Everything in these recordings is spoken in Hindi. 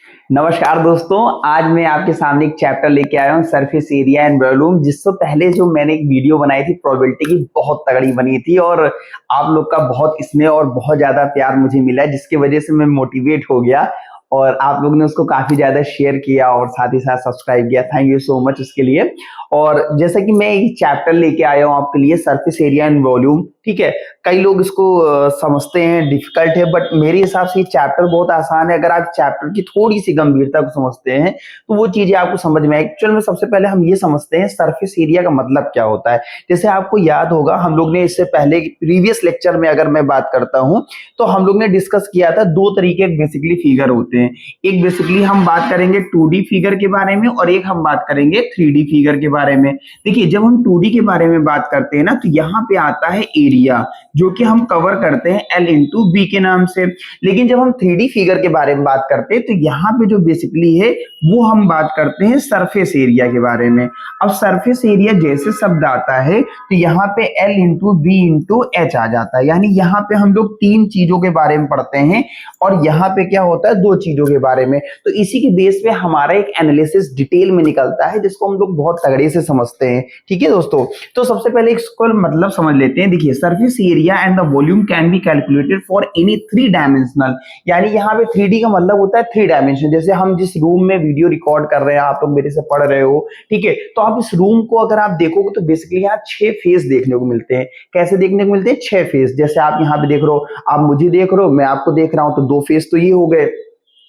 नमस्कार दोस्तों, आज मैं आपके सामने एक चैप्टर लेके आया हूँ सरफेस एरिया एंड वॉल्यूम। जिससे पहले जो मैंने एक वीडियो बनाई थी प्रोबेबिलिटी की, बहुत तगड़ी बनी थी और आप लोग का बहुत स्नेह और बहुत ज्यादा प्यार मुझे मिला, जिसकी वजह से मैं मोटिवेट हो गया और आप लोग ने उसको काफी ज्यादा शेयर किया और साथ ही साथ सब्सक्राइब किया। थैंक यू सो मच उसके लिए। और जैसा कि मैं एक चैप्टर लेके आया हूँ आपके लिए, सरफेस एरिया एंड वॉल्यूम। ठीक है, कई लोग इसको समझते हैं डिफिकल्ट है, बट मेरे हिसाब से ये चैप्टर बहुत आसान है। अगर आप चैप्टर की थोड़ी सी गंभीरता को समझते हैं तो वो चीजें आपको समझ में आए। एक्चुअल में सबसे पहले हम ये समझते हैं सरफेस एरिया का मतलब क्या होता है। जैसे आपको याद होगा, हम लोग ने इससे पहले प्रीवियस लेक्चर में अगर मैं बात करता हूं तो हम लोग ने डिस्कस किया था दो तरीके के बेसिकली फिगर होते हैं। एक बेसिकली हम बात करेंगे 2D फिगर के बारे में और एक हम बात करेंगे 3D फिगर के बारे में। देखिए, जब हम 2D के बारे में बात करते हैं ना, तो यहाँ पे आता है एरिया, जो कि हम कवर करते हैं L इंटू बी के नाम से। लेकिन जब हम 3D फिगर के बारे में बात करते हैं तो यहाँ पे जो बेसिकली है वो हम बात करते हैं सरफेस एरिया के बारे में। अब सरफेस एरिया जैसे शब्द आता है तो यहाँ पे L into B into H आ जाता है, यानी यहाँ पे हम लोग तीन चीजों के बारे में पढ़ते हैं और यहाँ पे क्या होता है, दो चीजों के बारे में। तो इसी के बेस पे हमारा एक एनालिसिस डिटेल में निकलता है, जिसको हम लोग बहुत तगड़े से समझते हैं। ठीक है दोस्तों, तो सबसे पहले इसको मतलब समझ लेते हैं। देखिए, surface area and the volume can be calculated for any 3 dimensional, यानी यहाँ पे 3D का मतलब होता है 3 डायमेंशन। जैसे हम जिस रूम में वीडियो रिकॉर्ड कर रहे हैं, आप लोग मेरे से पढ़ रहे हो, ठीक है, तो आप इस रूम को अगर आप देखोगे तो बेसिकली यहाँ 6 फेस देखने को मिलते हैं। कैसे देखने को मिलते हैं? 6 फेस। जैसे आप यहाँ पे देख रहे हो, आप मुझे देख रहे हो, मैं आपको देख रहा हूं, तो 2 फेस तो ये हो गए।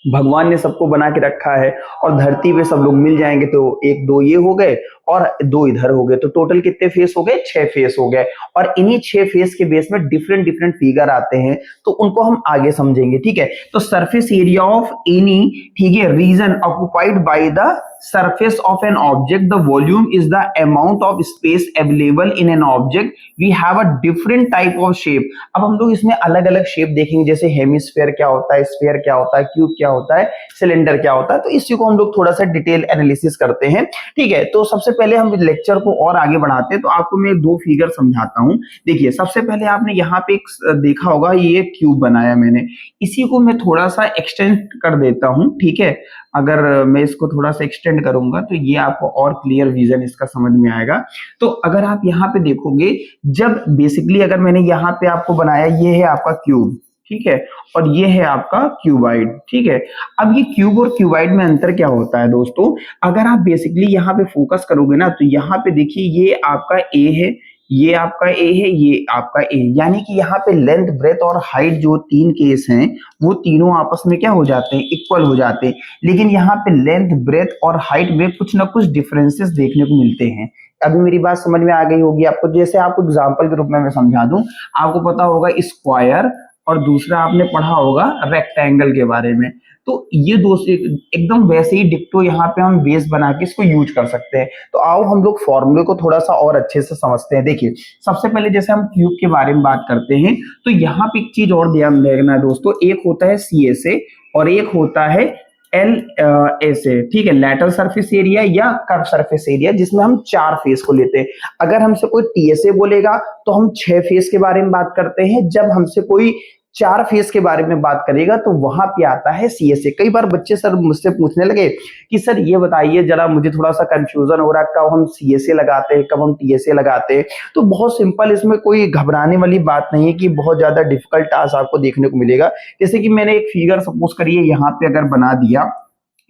भगवान ने सबको बना के रखा है और धरती पे सब लोग मिल जाएंगे तो 1 2 ये हो गए और 2 इधर हो गए, तो टोटल कितने फेस हो गए? 6 फेस हो गए। और इन्हीं 6 फेस के बेस में डिफरेंट डिफरेंट फिगर आते हैं, तो उनको हम आगे समझेंगे। ठीक है, तो सरफेस एरिया ऑफ एनी, ठीक है, region occupied by the surface of an object, the volume is the amount of space available in an object. We have a different type of shape. अब हम लोग इसमें अलग अलग शेप देखेंगे, जैसे हेमिस्फेयर क्या होता है, स्फीयर क्या होता है, क्यूब क्या होता है, सिलेंडर क्या होता है। तो इसी को हम लोग थोड़ा सा डिटेल एनालिसिस करते हैं। ठीक है, तो सबसे पहले हम लेक्चर को और आगे बढ़ाते हैं, तो आपको मैं 2 फिगर समझाता हूं। देखिए, सबसे पहले आपने यहाँ पे एक देखा होगा, ये क्यूब बनाया मैंने, इसी को मैं थोड़ा सा एक्सटेंड कर देता हूं। ठीक है, अगर मैं इसको थोड़ा सा एक्सटेंड करूंगा तो ये आपको और क्लियर विजन इसका समझ में आएगा। तो अगर आप यहाँ पे देखोगे, जब बेसिकली अगर मैंने यहाँ पे आपको बनाया, ये है आपका क्यूब, ठीक है, और ये है आपका क्यूबाइड। ठीक है, अब ये क्यूब और क्यूबाइड में अंतर क्या होता है दोस्तों? अगर आप बेसिकली यहाँ पे फोकस करोगे ना, तो यहाँ पे देखिए, ये आपका ए है, ये आपका ए है, ये आपका ए, यानी कि यहाँ पे लेंथ, ब्रेथ और हाइट जो 3 केस हैं वो तीनों आपस में क्या हो जाते हैं? इक्वल हो जाते हैं। लेकिन यहाँ पे लेंथ, ब्रेथ और हाइट में कुछ ना कुछ डिफरेंसेस देखने को मिलते हैं। अभी मेरी बात समझ में आ गई होगी आपको। जैसे आपको एग्जांपल के रूप में मैं समझा दूं, आपको पता होगा स्क्वायर और दूसरा आपने पढ़ा होगा रेक्टेंगल के बारे में। तो ये दो एकदम वैसे ही डिक्टो यहाँ पे हम बेस बना के इसको यूज कर सकते हैं। तो आओ हम लोग फॉर्मूले को थोड़ा सा और अच्छे से समझते हैं। देखिए, सबसे पहले जैसे हम क्यूब के बारे में बात करते हैं, तो यहाँ पे एक चीज और ध्यान रखना है दोस्तों, एक होता है CSA और एक होता है LSA। ठीक है, लैटरल सरफेस एरिया या कर्व सरफेस एरिया, जिसमें हम 4 फेस को लेते हैं। अगर हमसे कोई TSA बोलेगा तो हम 6 फेस के बारे में बात करते हैं। जब हमसे कोई 4 फेस के बारे में बात करेगा तो वहां पे आता है CSA। कई बार बच्चे सर मुझसे पूछने लगे कि सर ये बताइए जरा, मुझे थोड़ा सा कंफ्यूजन हो रहा है, कब हम CSA लगाते हैं, कब हम TSA लगाते हैं। तो बहुत सिंपल, इसमें कोई घबराने वाली बात नहीं है कि बहुत ज्यादा डिफिकल्ट टास्क आपको देखने को मिलेगा। जैसे कि मैंने एक फिगर सपोज करिए यहाँ पे अगर बना दिया,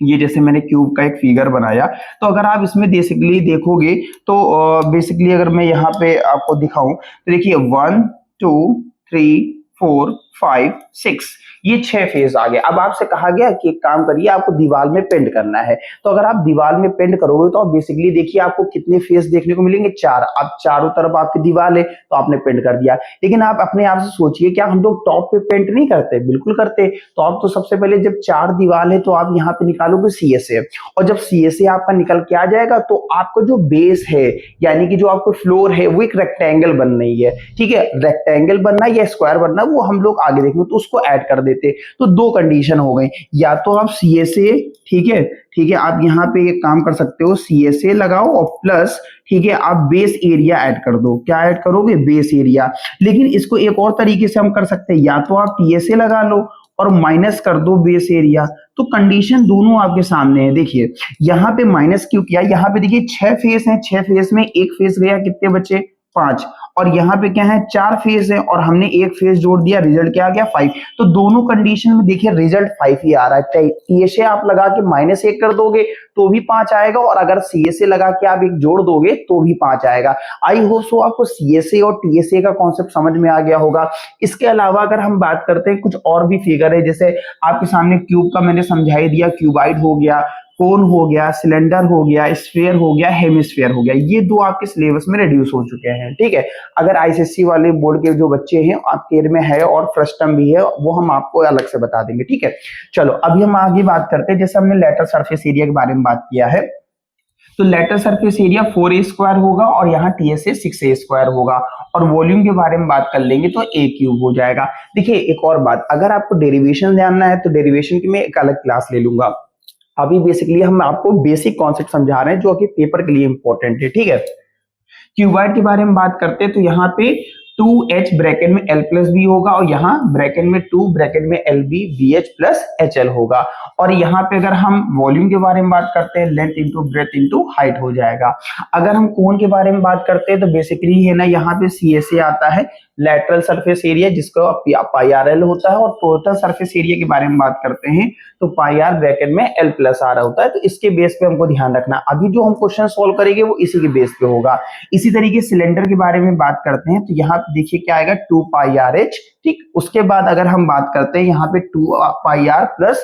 ये जैसे मैंने क्यूब का एक फिगर बनाया, तो अगर आप इसमें बेसिकली देखोगे तो बेसिकली अगर मैं यहाँ पे आपको दिखाऊं तो देखिए 1 2 3 4 5 6, ये 6 फेज आ गए। अब आपसे कहा गया कि एक काम करिए, आपको दीवार में पेंट करना है। तो अगर आप दीवार में पेंट करोगे तो आप बेसिकली देखिए आपको कितने फेस देखने को मिलेंगे? 4। अब चारों तरफ आपकी दीवार है तो आपने पेंट कर दिया। लेकिन आप अपने आप से सोचिए, क्या हम लोग टॉप पे पेंट नहीं करते? बिल्कुल करते। तो आप तो सबसे पहले जब 4 दीवार है तो आप यहाँ पे निकालोगे CSA, और जब CSA आपका निकल के आ जाएगा तो आपका जो बेस है, यानी कि जो आपको फ्लोर है, वो एक रेक्टेंगल बन रही है। ठीक है, रेक्टेंगल बनना या स्क्वायर बनना वो हम लोग आगे देखेंगे, तो उसको ऐड कर देते। तो 2 कंडीशन हो गई, या तो आप CSA, ठीक है, आप यहाँ पे एक काम कर सकते हो, CSA लगाओ और प्लस, ठीक है, आप बेस एरिया ऐड कर दो। क्या ऐड करोगे? Base area. लेकिन इसको एक और तरीके से हम कर सकते हैं, या तो आप TSA लगा लो और माइनस कर दो बेस एरिया, तो कंडीशन दोनों आपके सामने है। देखिए यहाँ पे माइनस क्यू किया, यहाँ पे देखिए 6 फेस हैं, 6 फेस में एक फेस गया, कितने बचे 5, और यहाँ पे क्या है 4 फेज है और हमने एक फेज जोड़ दिया, रिजल्ट क्या आ गया 5। तो दोनों कंडीशन में देखिए रिजल्ट 5 ही आ रहा है। टीएसए आप लगा के -1 कर दोगे तो भी 5 आएगा, और अगर सीएसए लगा के आप एक जोड़ दोगे तो भी 5 आएगा। आई होप सो आपको सीएसए और टीएसए का कॉन्सेप्ट समझ में आ गया होगा। इसके अलावा अगर हम बात करते हैं कुछ और भी फिगर है, जैसे आपके सामने क्यूब का मैंने समझा ही दिया, क्यूबाइड हो गया, कोन हो गया, सिलेंडर हो गया, स्फीयर हो गया, हेमिस्फीयर हो गया, ये दो आपके सिलेबस में रिड्यूस हो चुके हैं। ठीक है, अगर आईसीएसई वाले बोर्ड के जो बच्चे हैं आपके में है और फर्स्ट टर्म भी है, वो हम आपको अलग से बता देंगे। ठीक है, चलो अभी हम आगे बात करते हैं। जैसे हमने लेटर सरफेस एरिया के बारे में बात किया है, तो लेटर सरफेस एरिया 4a² होगा और यहाँ टीएसए 6a² होगा, और वॉल्यूम के बारे में बात कर लेंगे तो a³ हो जाएगा। देखिए एक और बात, अगर आपको डेरिवेशन जानना है तो डेरिवेशन की मैं एक अलग क्लास ले लूंगा। अभी बेसिकली हम आपको बेसिक कॉन्सेप्ट समझा रहे हैं जो कि पेपर के लिए इंपॉर्टेंट है। ठीक है, क्यूबाइड के बारे में बात करते हैं तो यहाँ पे 2h ब्रैकेट में l+b होगा, और यहाँ ब्रैकेट में 2 ब्रैकेट में lb bh+hL होगा। और यहाँ पे अगर हम वॉल्यूम के बारे में बात करते हैं, length into breadth into height हो जाएगा। अगर हम कोण के बारे में बात करते हैं तो बेसिकली है ना, यहाँ पे CSA आता है, लेटरल सरफेस एरिया, जिसका πRL होता है, और टोटल सरफेस एरिया के बारे में बात करते हैं तो πr ब्रैकेट में l+r होता है। तो इसके बेस पे हमको ध्यान रखना, अभी जो हम क्वेश्चन सॉल्व करेंगे वो इसी के बेस पे होगा। इसी तरीके सिलेंडर के बारे में बात करते हैं तो यहाँ पे देखिए क्या आएगा 2πRh। ठीक, उसके बाद अगर हम बात करते हैं यहाँ पे 2πr+r+h,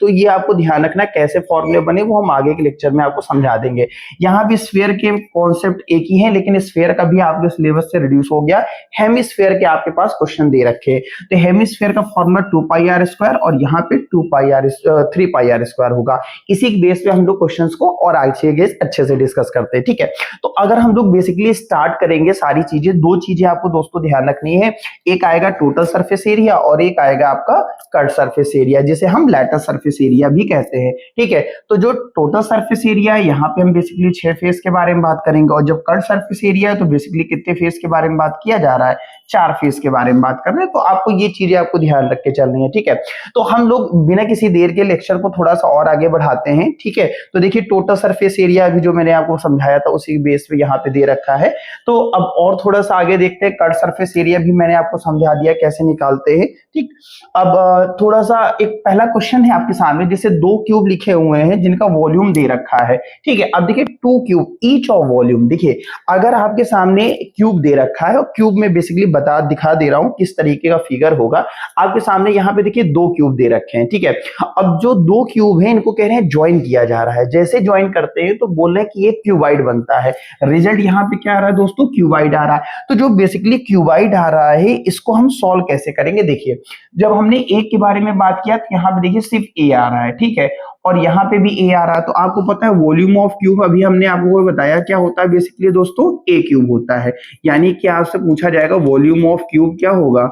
तो ये आपको ध्यान रखना कैसे फॉर्मूले बने वो हम आगे के लेक्चर में आपको समझा देंगे। यहाँ भी स्फीयर के कॉन्सेप्ट एक ही है, लेकिन स्फीयर का भी आपके सिलेबस से रिड्यूस हो गया। हेमिस्फीयर के आपके पास क्वेश्चन दे रखे हैं, तो हेमिस्फीयर का फॉर्मूला 2πr² और यहाँ पे 3πr² होगा। इसी के बेस पे हम लोग क्वेश्चंस को और आगे अच्छे से डिस्कस करते हैं। ठीक है, तो अगर हम लोग बेसिकली स्टार्ट करेंगे सारी चीजें, दो चीजें आपको दोस्तों ध्यान रखनी है, एक आएगा टोटल सरफेस एरिया और एक आएगा आपका कट सरफेस एरिया, जिसे हम लेटर सरफेस एरिया भी कहते हैं। ठीक है, तो जो टोटल सरफेस एरिया है यहाँ पे हम बेसिकली 6 फेस के बारे में बात करेंगे, और जब कट सरफेस एरिया है तो बेसिकली कितने फेस के बारे में बात किया जा रहा है, 4 फेस के बारे में बात कर रहे हैं। तो आपको ये चीजें आपको ध्यान रख के चलनी है। ठीक है, तो हम लोग बिना किसी देर के लेक्चर को थोड़ा सा और आगे बढ़ाते हैं। ठीक है, तो देखिए टोटल सरफेस एरिया अभी जो मैंने आपको समझाया था उसी बेस पे यहाँ पे दे रखा है। तो अब और थोड़ा सा आगे देखते हैं, कट सरफेस एरिया भी मैंने आपको समझा दिया कैसे निकालते हैं। ठीक, अब थोड़ा सा एक पहला क्वेश्चन है आपके सामने, जिसे 2 क्यूब लिखे हुए हैं जिनका वॉल्यूम दे रखा है। ठीक है, अब देखिए 2 क्यूब ईच ऑफ वॉल्यूम। देखिए अगर आपके सामने क्यूब दे रखा है, और क्यूब में बेसिकली दिखा दे रहा हूं किस तरीके का फिगर होगा। आपके सामने यहाँ पे देखिए 2 क्यूब दे रखे हैं। ठीक है, अब जो 2 क्यूब है इनको कह रहे हैं ज्वाइन किया जा रहा है। जैसे ज्वाइन करते हैं तो बोल रहे हैं कि ये क्यूबाइड बनता है। रिजल्ट यहाँ पे क्या आ रहा है दोस्तों, क्यूबाइड आ रहा है। तो जो बेसिकली क्यूबाइड आ रहा है इसको हम सॉल्व कैसे करेंगे, देखिए जब हमने एक के बारे में बात किया तो यहाँ पे देखिए सिर्फ ए आ रहा है। ठीक है, और यहाँ पे भी ए आ रहा है। तो आपको पता है वॉल्यूम ऑफ क्यूब, अभी हमने आपको बताया क्या होता है, बेसिकली दोस्तों a³ होता है। यानी कि आपसे पूछा जाएगा वॉल्यूम ऑफ क्यूब क्या होगा,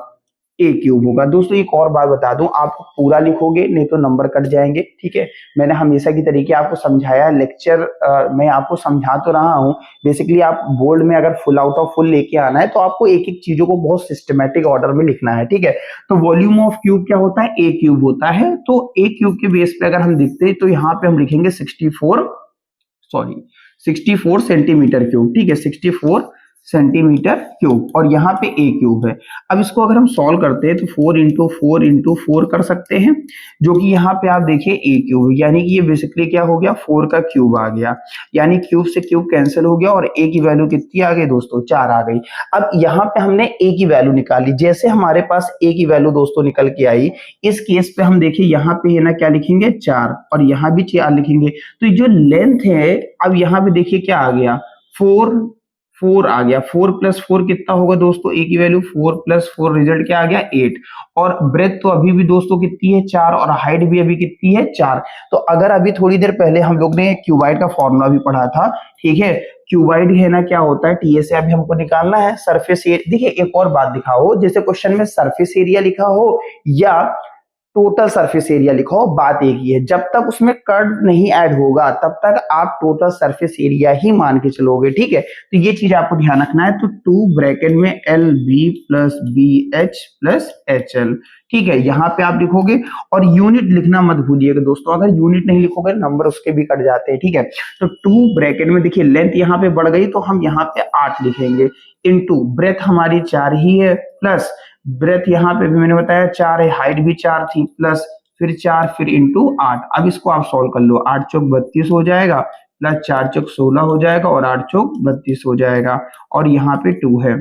a³ होगा। दोस्तों एक और बात बता दूं, आप पूरा लिखोगे नहीं तो नंबर कट जाएंगे। ठीक है, मैंने हमेशा की तरीके आपको समझाया, लेक्चर मैं आपको समझा तो रहा हूं। बेसिकली आप बोर्ड में अगर फुल आउट ऑफ फुल लेके आना है तो आपको एक एक चीजों को बहुत सिस्टमेटिक ऑर्डर में लिखना है। ठीक है, तो वॉल्यूम ऑफ क्यूब क्या होता है, a³ होता है। तो a³ के बेस पे अगर हम लिखते हैं तो यहाँ पे हम लिखेंगे 64 सेंटीमीटर क्यूब। ठीक है, 64 सेंटीमीटर क्यूब, और यहाँ पे a³ है। अब इसको अगर हम सॉल्व करते हैं तो 4 इंटू 4 इंटू 4 कर सकते हैं, जो कि यहाँ पे आप देखिए a³, यानी कि ये बेसिकली क्या हो गया, 4 का क्यूब आ गया। यानी क्यूब से क्यूब कैंसिल हो गया और a की वैल्यू कितनी आ गई दोस्तों, 4 आ गई। अब यहाँ पे हमने a की वैल्यू निकाली। जैसे हमारे पास a की वैल्यू दोस्तों निकल के आई, इस केस पे हम देखिए यहाँ पे है ना क्या लिखेंगे, 4, और यहाँ भी 4 लिखेंगे। तो जो लेंथ है, अब यहाँ पे देखिए क्या आ गया, 4 आ गया। 4 + 4 कितना होगा दोस्तों, a की वैल्यू 4 + 4 रिजल्ट क्या आ गया, 8। और ब्रेथ तो अभी भी दोस्तों कितनी है, 4, और हाइट भी अभी कितनी है, 4। तो अगर अभी थोड़ी देर पहले हम लोग ने क्यूबाइड का फॉर्मूला भी पढ़ा था। ठीक है, क्यूबाइड है ना क्या होता है, टीएसए अभी हमको निकालना है। सरफेस एरिया, देखिए एक और बात दिखाओ, जैसे क्वेश्चन में सरफेस एरिया लिखा हो या टोटल सरफेस एरिया लिखो, बात एक ही है। जब तक उसमें कर्व नहीं ऐड होगा तब तक आप टोटल सरफेस एरिया ही मान के चलोगे, ठीक है। तो ये चीज आपको ध्यान रखना है। तो 2 ब्रैकेट में l b plus b h plus h l, ठीक है, यहाँ पे आप लिखोगे। और यूनिट लिखना मत भूलिएगा दोस्तों, अगर यूनिट नहीं लिखोगे नंबर उसके भी कट जाते हैं, ठीक है। तो 2 ब्रैकेट में देखिए लेंथ यहाँ पे बढ़ गई तो हम यहाँ पे 8 लिखेंगे, इनटू ब्रेथ हमारी 4 ही है, प्लस ब्रेथ यहाँ पे भी मैंने बताया 4 है, हाइट भी 4 थी, प्लस फिर 4 फिर इंटू 8। अब इसको आप सॉल्व कर लो, 8 चौक 32 हो जाएगा, प्लस 4 चौक 16 हो जाएगा, और 8 चौक 32 हो जाएगा, और यहाँ पे 2 है,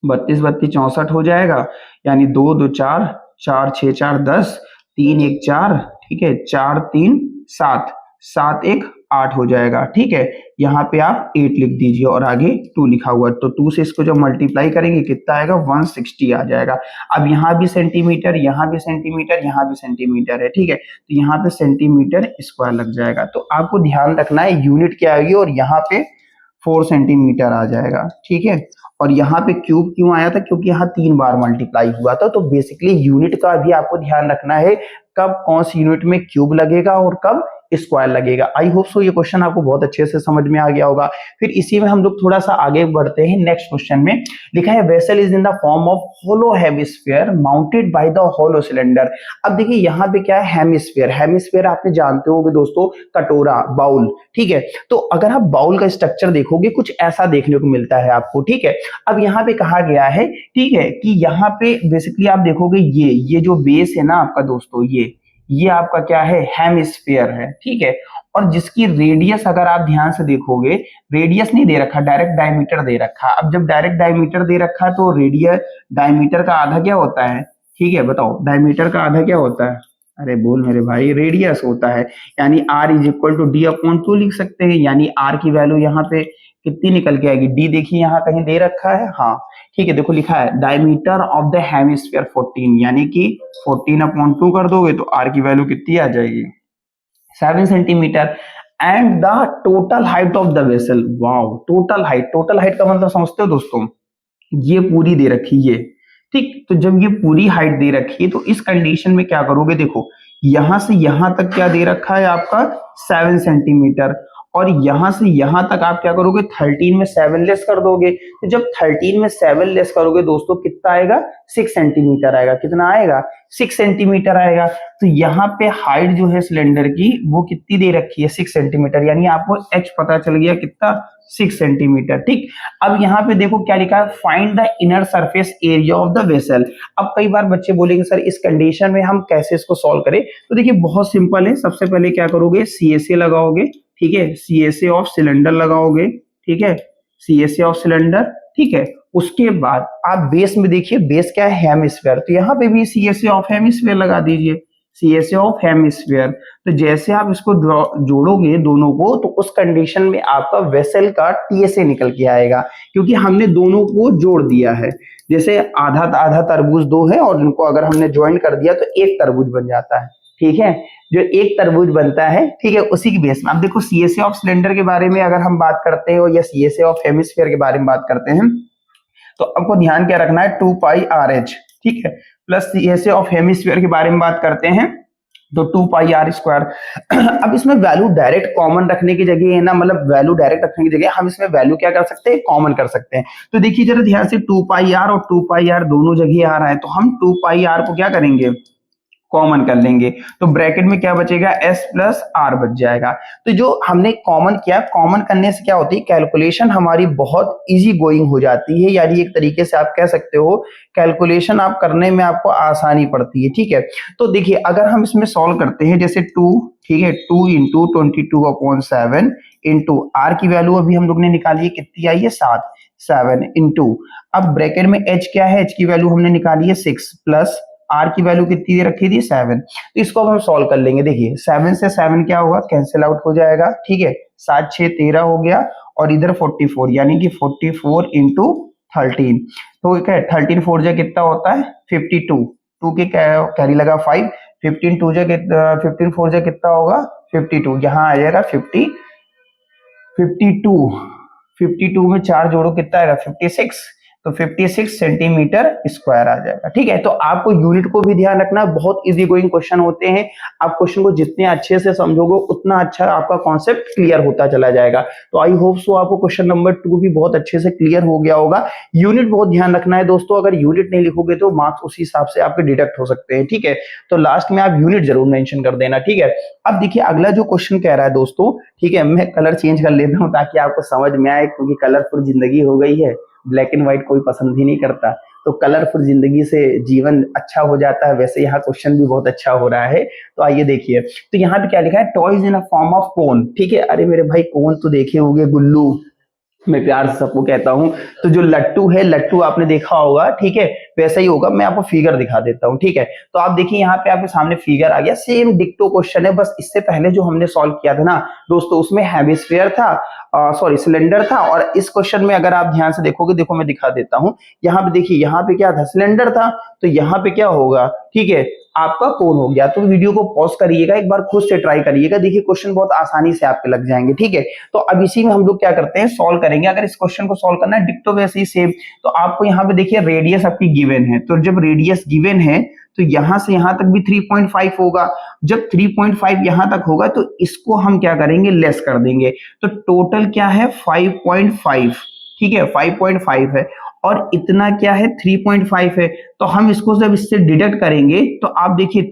32 32 64 हो जाएगा, यानी 2 2 4, 4 6 4 10, 3 1 4, ठीक है, 4 3 7, 7 1 8 हो जाएगा, ठीक है। यहाँ पे आप 8 लिख दीजिए और आगे 2 लिखा हुआ है, तो 2 से इसको जब मल्टीप्लाई करेंगे कितना आएगा, 160 आ जाएगा। अब यहाँ भी सेंटीमीटर, यहाँ भी सेंटीमीटर, यहाँ भी सेंटीमीटर है, ठीक है, तो यहाँ पे सेंटीमीटर स्क्वायर लग जाएगा। तो आपको ध्यान रखना है यूनिट क्या आएगी, और यहाँ पे 4 सेंटीमीटर आ जाएगा, ठीक है। और यहाँ पे क्यूब क्यों आया था, क्योंकि यहाँ 3 बार मल्टीप्लाई हुआ था। तो बेसिकली यूनिट का भी आपको ध्यान रखना है, कब कौन सी यूनिट में क्यूब लगेगा और कब स्क्वायर लगेगा। आई होप सो ये क्वेश्चन आपको बहुत अच्छे से समझ में आ गया होगा। फिर इसी में हम लोग थोड़ा सा आगे बढ़ते हैं। नेक्स्ट क्वेश्चन में लिखा है vessel is in the form of hollow hemisphere mounted by the hollow cylinder. अब देखिए यहाँ पे क्या है, हेमिस्फीयर। हेमिस्फीयर आपने जानते होंगे दोस्तों, कटोरा, बाउल, ठीक है। तो अगर आप बाउल का स्ट्रक्चर देखोगे कुछ ऐसा देखने को मिलता है आपको, ठीक है। अब यहाँ पे कहा गया है, ठीक है, कि यहाँ पे बेसिकली आप देखोगे ये जो बेस है ना आपका दोस्तों, ये आपका क्या है, हेमिस्फीयर है, ठीक है। और जिसकी रेडियस अगर आप ध्यान से देखोगे, रेडियस नहीं दे रखा, डायरेक्ट डायमीटर दे रखा। अब जब डायरेक्ट डायमीटर दे रखा है तो रेडियस, डायमीटर का आधा क्या होता है, ठीक है, बताओ डायमीटर का आधा क्या होता है, अरे बोल मेरे भाई, रेडियस होता है। यानी r is equal to d upon 2 लिख सकते हैं। यानी r की वैल्यू यहाँ पे कितनी निकल के आएगी, d देखिए यहाँ कहीं दे रखा है, हाँ ठीक है, देखो लिखा है डायमीटर ऑफ द हेमिस्फीयर 14, यानी कि 14 अपॉन 2 कर दोगे तो r की वैल्यू कितनी आ जाएगी, 7 centimetre. And the total height of the vessel, wow, total height का मतलब समझते हो दोस्तों, ये पूरी दे रखी है, ठीक। तो जब ये पूरी हाइट दे रखी है तो इस कंडीशन में क्या करोगे, देखो यहां से यहां तक क्या दे रखा है आपका 7 सेंटीमीटर, और यहां से यहां तक आप क्या करोगे, 13 में 7 लेस कर दोगे। तो जब 13 में 7 लेस करोगे दोस्तों कितना आएगा, 6 सेंटीमीटर आएगा। कितना आएगा, 6 सेंटीमीटर आएगा। तो यहाँ पे हाइट जो है सिलेंडर की वो कितनी दे रखी है, 6 सेंटीमीटर, यानी आपको h पता चल गया कितना, 6 सेंटीमीटर, ठीक। अब यहाँ पे देखो क्या लिखा है, find the inner surface area of the vessel. अब कई बार बच्चे बोलेंगे सर इस कंडीशन में हम कैसे इसको सॉल्व करें, तो देखिए बहुत सिंपल है। सबसे पहले क्या करोगे, CSA लगाओगे, ठीक है, CSA ऑफ सिलेंडर लगाओगे, ठीक है, CSA ऑफ सिलेंडर, ठीक है। उसके बाद आप बेस में देखिए, बेस क्या है, हेमिस्फीयर, तो यहाँ पे भी CSA ऑफ हेमिस्फीयर लगा दीजिए, CSA ऑफ हेमिस्फीयर। तो जैसे आप इसको जोड़ोगे दोनों को, तो उस कंडीशन में आपका वेसल का TSA निकल के आएगा, क्योंकि हमने दोनों को जोड़ दिया है। जैसे आधा आधा तरबूज 2 है और इनको अगर हमने ज्वाइन कर दिया तो एक तरबूज बन जाता है, ठीक है, जो एक तरबूज बनता है, ठीक है, उसी की बेस में। अब देखो CSA ऑफ सिलेंडर के बारे में अगर हम बात करते हैं या CSA ऑफ हेमिस्फीयर के बारे में बात करते हैं, तो आपको ध्यान क्या रखना है, 2 पाई RH, ठीक है, प्लस CSA ऑफ हेमिस्फीयर के बारे में बात करते हैं तो 2 पाई R स्क्वायर। अब इसमें वैल्यू डायरेक्ट कॉमन रखने की जगह है ना, मतलब वैल्यू डायरेक्ट रखने की जगह हम इसमें वैल्यू क्या कर सकते हैं, कॉमन कर सकते हैं। तो देखिए जरा ध्यान से, 2 पाई R और 2 पाई R दोनों जगह आ रहा है, तो हम 2 पाई R को क्या करेंगे, कॉमन कर लेंगे। तो ब्रैकेट में क्या बचेगा, S प्लस R बच जाएगा। तो जो हमने कॉमन किया, कॉमन करने से क्या होती है, कैलकुलेशन हमारी बहुत इजी गोइंग हो जाती है, यानी एक तरीके से आप कह सकते हो कैलकुलेशन आप करने में आपको आसानी पड़ती है, ठीक है। तो देखिए अगर हम इसमें सॉल्व करते हैं, जैसे 2, ठीक है, 2 इंटू 22/7 इंटू R की वैल्यू अभी हम लोग ने निकाली है, कितनी आई है, 7 इंटू, अब ब्रैकेट में H क्या है, H की वैल्यू हमने निकाली है 6, प्लस R की वैल्यू कितनी दे रखी थी, 7। तो इसको अब हम सॉल्व कर लेंगे। देखिए 7 से 7 क्या होगा, कैंसिल आउट हो जाएगा, ठीक है, 7 6 13 हो गया, और इधर 44, यानी कि 44 इंटू 13, तो क्या है, 13 4 जा कितना होता है, 52, 2 के कैरी लगा 5, 15 2 जा 15 4 जा कितना होगा, 52, यहाँ आ जाएगा 52 में 4 जोड़ो कितना आएगा, 56, तो 56 सेंटीमीटर स्क्वायर आ जाएगा। ठीक है, तो आपको यूनिट को भी ध्यान रखना, बहुत इजी गोइंग क्वेश्चन होते हैं। आप क्वेश्चन को जितने अच्छे से समझोगे उतना अच्छा आपका कॉन्सेप्ट क्लियर होता चला जाएगा। तो आई होप सो आपको क्वेश्चन नंबर 2 भी बहुत अच्छे से क्लियर हो गया होगा। यूनिट बहुत ध्यान रखना है दोस्तों, अगर यूनिट नहीं लिखोगे तो मार्क्स उसी हिसाब से आपके डिडक्ट हो सकते हैं। ठीक है, तो लास्ट में आप यूनिट जरूर मेंशन कर देना। ठीक है, अब देखिए अगला जो क्वेश्चन कह रहा है दोस्तों, ठीक है, मैं कलर चेंज कर लेता हूं ताकि आपको समझ में आए, क्योंकि कलरफुल जिंदगी हो गई है, ब्लैक एंड व्हाइट कोई पसंद ही नहीं करता, तो कलरफुल जिंदगी से जीवन अच्छा हो जाता है। वैसे यहाँ क्वेश्चन भी बहुत अच्छा हो रहा है, तो आइए देखिए। तो यहाँ पे क्या लिखा है, toys in a form of cone. ठीक है, अरे मेरे भाई कोन तो देखे होंगे, गुल्लू मैं प्यार से सबको कहता हूं, तो जो लट्टू है, लट्टू आपने देखा होगा। ठीक है, वैसा ही होगा। मैं आपको फिगर दिखा देता हूं। ठीक है, तो आप देखिए यहाँ पे आपके सामने फिगर आ गया, सेम डिक्टो क्वेश्चन है, बस इससे पहले जो हमने सॉल्व किया था ना दोस्तों, उसमें हेमिस्फीयर था, सॉरी सिलेंडर था, और इस क्वेश्चन में अगर आप ध्यान से देखोगे, देखो मैं दिखा देता हूं। यहाँ पे देखिए, यहाँ पे क्या था, सिलेंडर था, तो यहाँ पे क्या होगा, ठीक है, आपका कोन हो गया। तो वीडियो को पॉज करिएगा, एक बार खुद से ट्राई करिएगा, देखिए क्वेश्चन बहुत आसानी से आपके लग जाएंगे। ठीक है, तो अब इसी में हम लोग क्या करते हैं, सॉल्व करेंगे। अगर इस क्वेश्चन को सॉल्व करना है डिक्टो वैसे ही सेम, तो आपको यहाँ पे देखिए रेडियस आपकी गिवन है, तो जब रेडियस गिवन है तो यहां से यहां तक भी 3.5 होगा। जब 3.5 यहां तक होगा तो इसको हम क्या करेंगे, लेस कर देंगे, तो टोटल क्या है 5.5। ठीक है, 5.5 है, और इतना क्या है 3.5 है, तो हम इसको जब इससे डिडक्ट करेंगे तो आप देखिए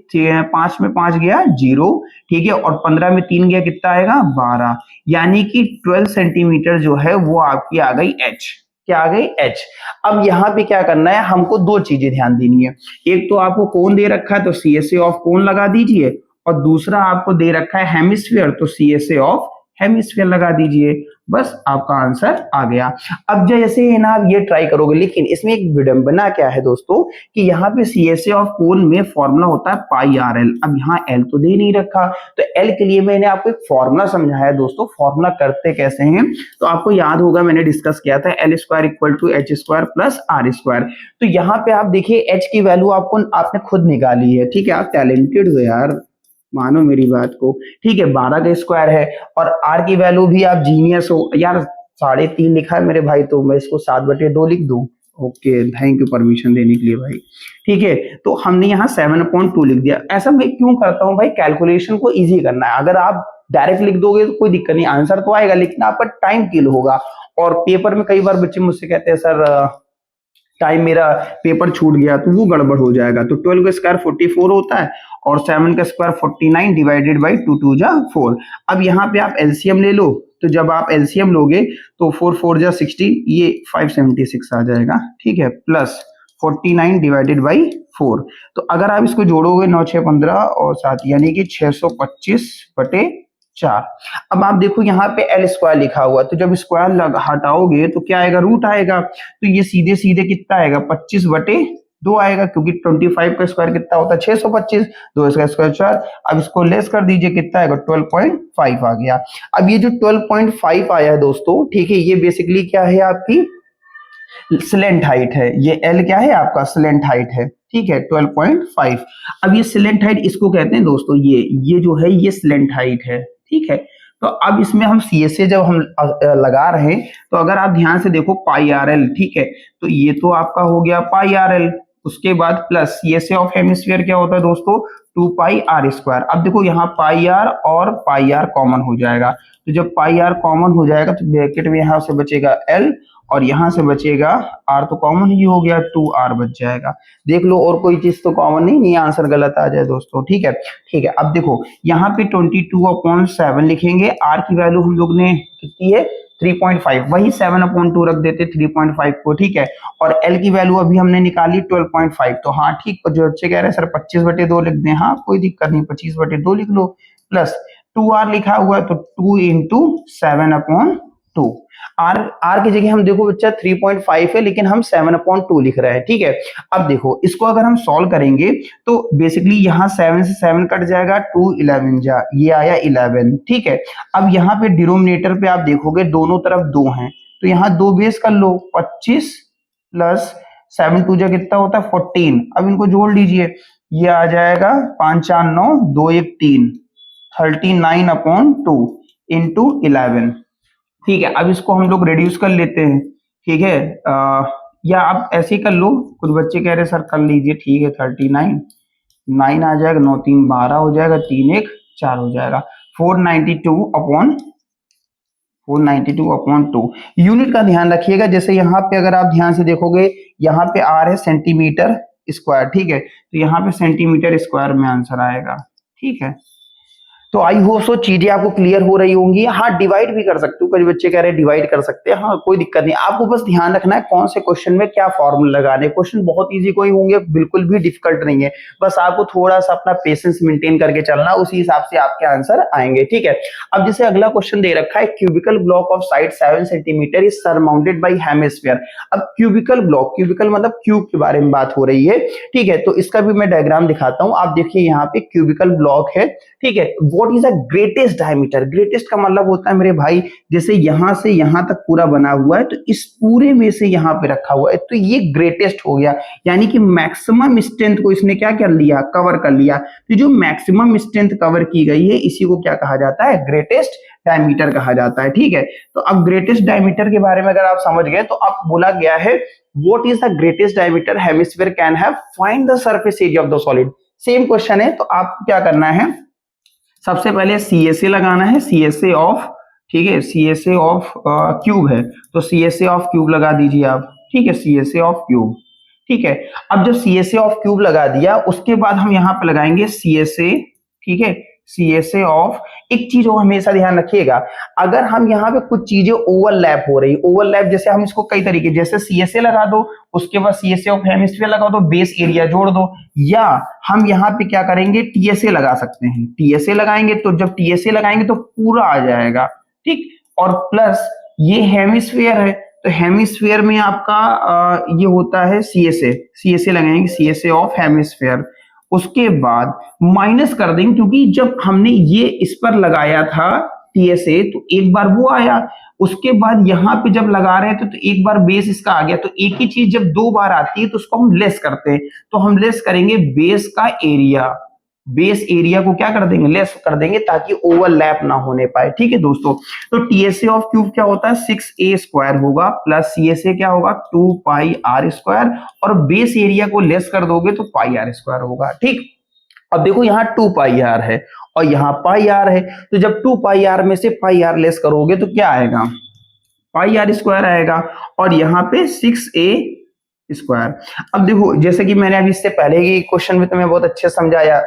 5 में 5 गया 0, ठीक है, और 15 में 3 गया कितना आएगा 12, यानी कि 12 सेंटीमीटर जो है वो आपकी आ गई h। क्या आ गई h। अब यहाँ पे क्या करना है, हमको दो चीजें ध्यान देनी है। एक तो आपको कोन दे रखा है तो CSA ऑफ कोन लगा दीजिए, और दूसरा आपको दे रखा है हेमिस्फीयर, तो CSA ऑफ हेमिस्फीयर लगा दीजिए, बस आपका आंसर आ गया। अब जैसे है ना आप ये ट्राई करोगे, लेकिन इसमें एक विडंबना क्या है दोस्तों, कि यहाँ पे CSA ऑफ कोन में फॉर्मूला होता है पाई आर एल। अब यहाँ एल तो दे नहीं रखा, तो एल के लिए मैंने आपको एक फॉर्मूला समझाया दोस्तों। फॉर्मूला करते कैसे हैं, तो आपको याद होगा मैंने डिस्कस किया था, l square equal to h square plus r square. तो यहाँ पे आप देखिए एच की वैल्यू आपको आपने खुद निकाली है। ठीक है, आप टैलेंटेड हो यार, मानो मेरी बात को। ठीक है, 12 का स्क्वायर है, और आर की वैल्यू भी आप जीनियस हो यार। 3.5 लिखा है मेरे भाई, तो मैं इसको 7/2 लिख दूं। ओके, थैंक यू परमिशन देने के लिए भाई। ठीक है, तो हमने यहाँ 7/2 लिख दिया। ऐसा मैं क्यों करता हूँ भाई, कैलकुलेशन को इजी करना है। अगर आप डायरेक्ट लिख दोगे तो कोई दिक्कत नहीं, आंसर तो आएगा, लेकिन आपका टाइम किल होगा। और पेपर में कई बार बच्चे मुझसे कहते हैं सर टाइम मेरा पेपर छूट गया, तो वो गड़बड़ हो जाएगा। तो 12 का स्क्वायर 44 होता है, और 7 का स्क्वायर 49 डिवाइडेड बाई 2 2 जा 4। अब यहाँ पे आप एलसीएम ले लो, तो जब आप एलसीएम लोगे तो 4 4 जा 16, ये 576 आ जाएगा। ठीक है, प्लस 49 डिवाइडेड बाई 4। तो अगर आप इसको जोड़ोगे 9 6 15 और 7, यानी कि 625/4। अब आप देखो यहाँ पे एल स्क्वायर लिखा हुआ, तो जब स्क्वायर हटाओगे तो क्या आएगा, रूट आएगा। तो ये सीधे सीधे कितना आएगा, 25/2 आएगा, क्योंकि 25 का स्क्वायर कितना होता है 625, 2 इसका स्क्वायर 4। अब इसको लेस कर दीजिए, कितना आएगा 12.5 आ गया। अब ये जो 12.5 आया है दोस्तों, ठीक है, ये बेसिकली क्या है, आपकी स्लेंट हाइट है। ये एल क्या है, आपका स्लेंट हाइट है। ठीक है, 12.5। अब ये स्लेंट हाइट इसको कहते हैं दोस्तों, ये जो है ये स्लेंट हाइट है। ठीक है, तो अब इसमें हम CSA जब हम लगा रहे हैं, तो अगर आप ध्यान से देखो पाई आर एल, ठीक है, तो ये तो आपका हो गया पाई आर एल, उसके बाद प्लस CSA ऑफ हेमिस्फीयर क्या होता है दोस्तों, 2 पाई आर स्क्वायर। अब देखो यहाँ पाई आर और पाई आर कॉमन हो जाएगा, तो जब पाई आर कॉमन हो जाएगा तो ब्रैकेट में यहाँ से बचेगा एल, और यहां से बचेगा आर, तो कॉमन ही हो गया, 2r बच जाएगा। देख लो, और कोई चीज तो कॉमन नहीं आंसर गलत आ जाए दोस्तों। ठीक है, ठीक है, अब देखो यहाँ पे 22/7 लिखेंगे। आर की वैल्यू हम लोग ने कितनी है 3.5, वही 7/2 रख देते 3.5 को। ठीक है, और एल की वैल्यू अभी हमने निकाली 12.5, तो हाँ ठीक, जो बच्चे कह रहे हैं सर 25/2 लिख दें, हाँ कोई दिक्कत नहीं, 25/2 लिख लो, प्लस 2r लिखा हुआ है, तो 2 × 7/2। आर की जगह हम देखो बच्चा 3.5 है, लेकिन हम 7/2 लिख रहे हैं। ठीक है, अब देखो इसको अगर हम सॉल्व करेंगे तो बेसिकली यहाँ 7 से 7 कट जाएगा, 2 11 जा, ये आया 11। ठीक है, अब यहाँ पे डिनोमिनेटर पे आप देखोगे दोनों तरफ 2 हैं, तो यहाँ 2 बेस कर लो, 25 प्लस 7 2 जा कितना होता है 14। अब इनको जोड़ लीजिए, ये आ जाएगा 5 4 9 2 1 3, 39/2 × 11। ठीक है, अब इसको हम लोग रिड्यूस कर लेते हैं। ठीक है, या आप ऐसे ही कर लो, कुछ बच्चे कह रहे सर कर लीजिए, ठीक है 39, 9 आ जाएगा, 9 3 12 हो जाएगा, 3 1 4 हो जाएगा, 492/2। यूनिट का ध्यान रखिएगा, जैसे यहाँ पे अगर आप ध्यान से देखोगे, यहाँ पे आर है सेंटीमीटर स्क्वायर, ठीक है, तो यहाँ पे सेंटीमीटर स्क्वायर में आंसर आएगा, ठीक है। तो आई होप सो चीजें आपको क्लियर हो रही होंगी। हाँ, डिवाइड भी कर सकते हो, कुछ बच्चे कह रहे हैं डिवाइड कर सकते हैं, हाँ कोई दिक्कत नहीं, आपको बस ध्यान रखना है कौन से क्वेश्चन में क्या फॉर्मूला लगाने। क्वेश्चन बहुत इजी कोई होंगे, बिल्कुल भी डिफिकल्ट नहीं है, बस आपको थोड़ा सा अपना पेशेंस मेंटेन करके चलना, उसी हिसाब से आपके आंसर आएंगे, ठीक है। अब जैसे अगला क्वेश्चन दे रखा है, cubical block of side 7 centimetre is surmounted by hemisphere. अब क्यूबिकल ब्लॉक, क्यूबिकल मतलब क्यूब के बारे में बात हो रही है, ठीक है, तो इसका भी मैं डायग्राम दिखाता हूं। आप देखिए यहाँ पे क्यूबिकल ब्लॉक है, ठीक है। What is a greatest diameter? Greatest का मतलब होता है मेरे भाई, जैसे यहां से यहां तक पूरा बना हुआ है, तो इस पूरे में से यहां पे रखा हुआ है, तो ये ग्रेटेस्ट हो गया, यानी कि मैक्सिमम स्ट्रेंथ को इसने क्या कर लिया, कवर कर लिया। तो जो मैक्सिमम स्ट्रेंथ कवर की गई है, इसी को क्या कहा जाता है, ग्रेटेस्ट डायमीटर कहा जाता है, ठीक है। तो अब ग्रेटेस्ट डायमीटर के बारे में अगर आप समझ गए, तो अब बोला गया है what is the greatest diameter hemisphere can have, find the surface area of the solid. Same question है, तो आपको क्या करना है, सबसे पहले CSA लगाना है, CSA ऑफ, ठीक है, CSA ऑफ क्यूब है, तो CSA ऑफ क्यूब लगा दीजिए आप, ठीक है, CSA ऑफ क्यूब, ठीक है। अब जब CSA ऑफ क्यूब लगा दिया, उसके बाद हम यहाँ पे लगाएंगे CSA, ठीक है, CSA ऑफ, एक चीज और हमेशा ध्यान रखिएगा, अगर हम यहाँ पे कुछ चीजें ओवरलैप हो रही, ओवरलैप जैसे हम इसको कई तरीके, जैसे CSA लगा दो, उसके बाद CSA ऑफ हेमिस्फीयर लगा दो, बेस एरिया जोड़ दो, या हम यहाँ पे क्या करेंगे, TSA लगा सकते हैं। TSA लगाएंगे, तो जब TSA लगाएंगे तो पूरा आ जाएगा, ठीक, और प्लस ये हेमिस्फीयर है, तो हेमिस्फीयर में आपका ये होता है CSA लगाएंगे, CSA ऑफ हेमिस्फीयर। उसके बाद माइनस कर देंगे, क्योंकि जब हमने ये इस पर लगाया था TSA, तो एक बार वो आया, उसके बाद यहाँ पे जब लगा रहे थे तो एक बार बेस इसका आ गया, तो एक ही चीज जब दो बार आती है तो उसको हम लेस करते हैं, तो हम लेस करेंगे बेस का एरिया, बेस एरिया को क्या कर देंगे, लेस कर देंगे, ताकि ओवरलैप ना होने पाए, ठीक है दोस्तों। तो TSA ऑफ क्यूब क्या होता है, 6a स्क्वायर होगा, प्लस CSA क्या होगा, 2πr स्क्वायर, और बेस एरिया को लेस कर दोगे तो πr स्क्वायर होगा, ठीक। अब देखो यहाँ 2πr है और यहाँ πr है, तो जब 2πr में से πr लेस करोगे तो क्या आएगा, πr स्क्वायर आएगा, और यहाँ पे 6a स्क्वायर। अब देखो, जैसे कि मैंने अभी इससे पहले ही क्वेश्चन में तुम्हें बहुत अच्छे समझाया,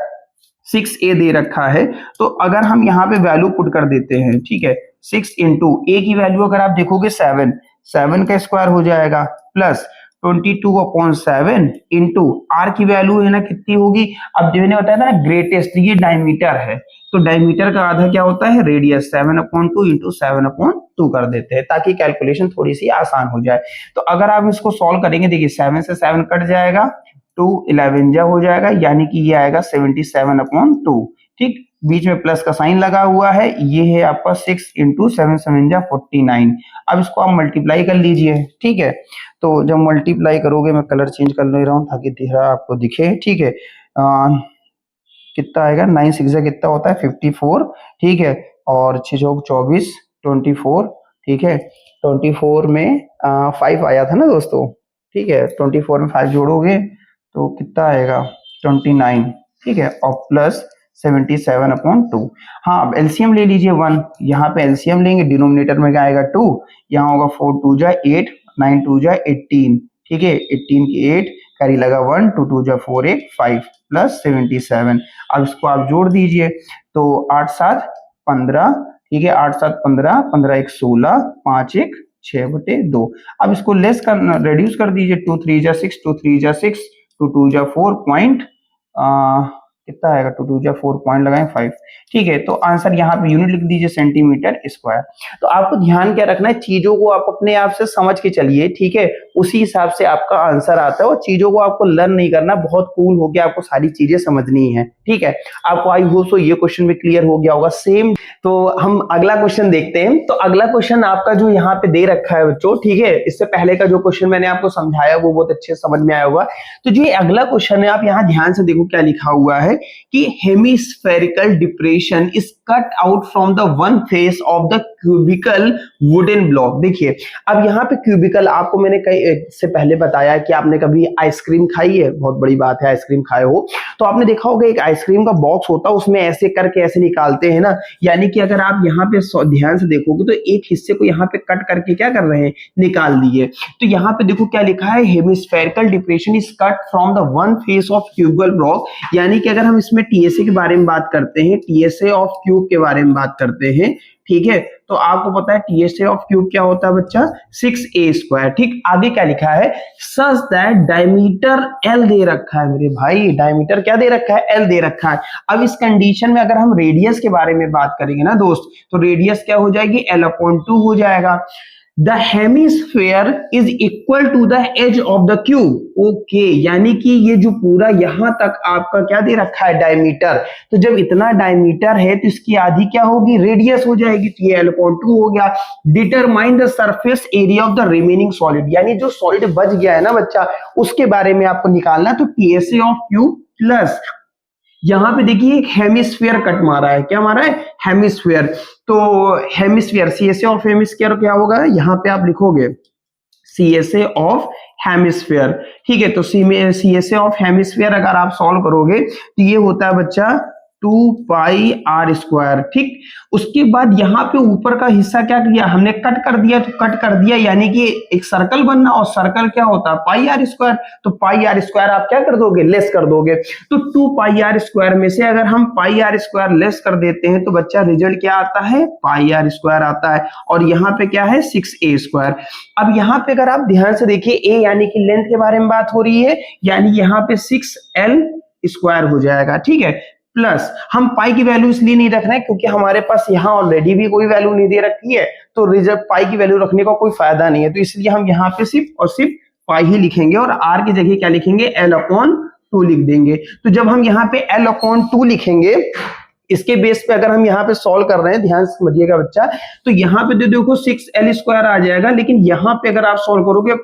6a दे रखा है, तो अगर हम यहाँ पे वैल्यू पुट कर देते हैं, ठीक है, 6 इंटू a की वैल्यू अगर आप देखोगे 7 का स्क्वायर हो जाएगा, प्लस 22/7 इंटू r की वैल्यू है ना कितनी होगी, अब जो मैंने बताया था ना ग्रेटेस्ट, ये डायमीटर है, तो डायमीटर का आधा क्या होता है, रेडियस, 7/2 इंटू 7/2 कर देते हैं, ताकि कैलकुलेशन थोड़ी सी आसान हो जाए। तो अगर आप इसको सॉल्व करेंगे, देखिए 7 से 7 कट जाएगा, 2 11 जा हो जाएगा, यानी कि ये आएगा 77/2, ठीक, बीच में प्लस का साइन लगा हुआ है, ये है आपका 6 इंटू 7 7 जा 49। अब इसको आप मल्टीप्लाई कर लीजिए, ठीक है, तो जब मल्टीप्लाई करोगे, मैं कलर चेंज कर ले रहा हूँ ताकि दिखा आपको दिखे, ठीक है, कितना आएगा, 9 6 कितना होता है 54, ठीक है, और 6 चौक 24, 24, ठीक है, 24 में 5 आया था ना दोस्तों, ठीक है, 24 में 5 जोड़ोगे तो कितना आएगा 29, ठीक है, और प्लस 77/2। हाँ, अब एलसीएम ले लीजिए 1, यहाँ पे एलसीएम लेंगे, डिनोमिनेटर में क्या आएगा 2, यहाँ होगा 4 2 जा 8, 9 2 जा 18, ठीक है, 18 की 8 कैरी लगा 1, 2 2 जा 4 1 5 प्लस 77। अब इसको आप जोड़ दीजिए, तो 8 7 15, ठीक है, 8 7 15, 15 1 16, 5 1 6/2। अब इसको लेस कर, रेड्यूस कर दीजिए, 2 3 जा 6, 2 3 जा 6, 2 2 जा 4 पॉइंट, कितना आएगा, 2 2 जा 4 पॉइंट लगाएं 5, ठीक है, तो आंसर यहाँ पे यूनिट लिख दीजिए सेंटीमीटर स्क्वायर। तो आपको ध्यान क्या रखना है, चीजों को आप अपने आप से समझ के चलिए, ठीक है, उसी हिसाब से आपका आंसर आता है, और चीजों को आपको लर्न नहीं करना, बहुत कूल हो गया, आपको सारी चीजें समझनी है, ठीक है। आपको आई होप सो ये क्वेश्चन भी क्लियर हो गया होगा। सेम, तो हम अगला क्वेश्चन देखते हैं। तो अगला क्वेश्चन आपका जो यहाँ पे दे रखा है बच्चों, ठीक है, इससे पहले का जो क्वेश्चन मैंने आपको समझाया वो बहुत अच्छे समझ में आया होगा। तो जो ये अगला क्वेश्चन है, आप यहाँ ध्यान से देखो क्या लिखा हुआ है कि hemispherical depression is cut out from the one face of the cubical wooden block. देखिए अब यहाँ पे क्यूबिकल, आपको मैंने कई से पहले बताया कि आपने कभी आइसक्रीम खाई है, बहुत बड़ी बात है आइसक्रीम खाए हो, तो आपने देखा होगा एक आइसक्रीम का बॉक्स होता है, उसमें ऐसे करके ऐसे निकालते हैं ना, यानी कि अगर आप यहाँ पे ध्यान से देखोगे तो एक हिस्से को यहाँ पे कट करके क्या कर रहे हैं, निकाल दिए। तो यहाँ पे देखो क्या लिखा है, hemispherical depression is cut from the one face of cubical block. यानी कि अगर हम इसमें टीएसए के बारे में बात करते हैं, टीएसए ऑफ क्यूब के बारे में बात करते हैं, ठीक है, तो आपको पता है टीएसए ऑफ क्यूब क्या होता है बच्चा, 6a²। ठीक, आगे क्या लिखा है, सच दैट डायमीटर L दे रखा है। मेरे भाई डायमीटर क्या दे रखा है, L दे रखा है। अब इस कंडीशन में अगर हम रेडियस के बारे में बात करेंगे ना दोस्त, तो रेडियस क्या हो जाएगी, L/2 हो जाएगा। The hemisphere is equal to the edge of the cube. Okay, यानी कि ये जो पूरा यहां तक आपका क्या दे रखा है, डायमीटर, तो जब इतना डायमीटर है तो इसकी आधी क्या होगी, रेडियस हो जाएगी, तो ये L/2 हो गया। Determine the surface area of the remaining solid, यानी जो सॉलिड बच गया है ना बच्चा, उसके बारे में आपको निकालना। तो टीएसए ऑफ क्यूब प्लस यहां पे देखिए एक हेमिस्फीयर कट मारा है, क्या मारा है, हेमिस्फीयर। तो हेमिस्फीयर, सीएसए ऑफ हेमिस्फीयर क्या होगा, यहां पे आप लिखोगे सीएसए ऑफ हेमिस्फीयर। ठीक है, तो सीएसए ऑफ हेमिस्फीयर अगर आप सॉल्व करोगे तो ये होता है बच्चा 2πr²। ठीक, उसके बाद यहाँ पे ऊपर का हिस्सा क्या किया हमने, कट कर दिया, तो कट कर दिया यानी कि एक सर्कल बनना, और सर्कल क्या होता है, πr²। तो πr² आप क्या कर दोगे, लेस कर दोगे। तो 2πr² में से अगर हम πr² लेस कर देते हैं तो बच्चा रिजल्ट क्या आता है, πr² आता है, और यहाँ पे क्या है, 6a²। अब यहाँ पे अगर आप ध्यान से देखिए, a यानी कि लेंथ के बारे में बात हो रही है, यानी यहाँ पे 6l² हो जाएगा। ठीक है, प्लस हम पाई की वैल्यू इसलिए नहीं रख रहे हैं क्योंकि हमारे पास यहाँ ऑलरेडी भी कोई वैल्यू नहीं दे रखी है, तो रिजल्ट पाई की वैल्यू रखने का कोई फायदा नहीं है, तो इसलिए हम यहाँ पे सिर्फ और सिर्फ पाई ही लिखेंगे, और आर की जगह क्या लिखेंगे, L/2 लिख देंगे। तो जब हम यहाँ पे L/2 लिखेंगे, इसके बेस पे अगर हम यहाँ पे सॉल्व कर रहे हैं, ध्यान से समझिएगा बच्चा, तो यहाँ पे देखो 6l² आ जाएगा, लेकिन यहाँ पे अगर आप सॉल्व करोगे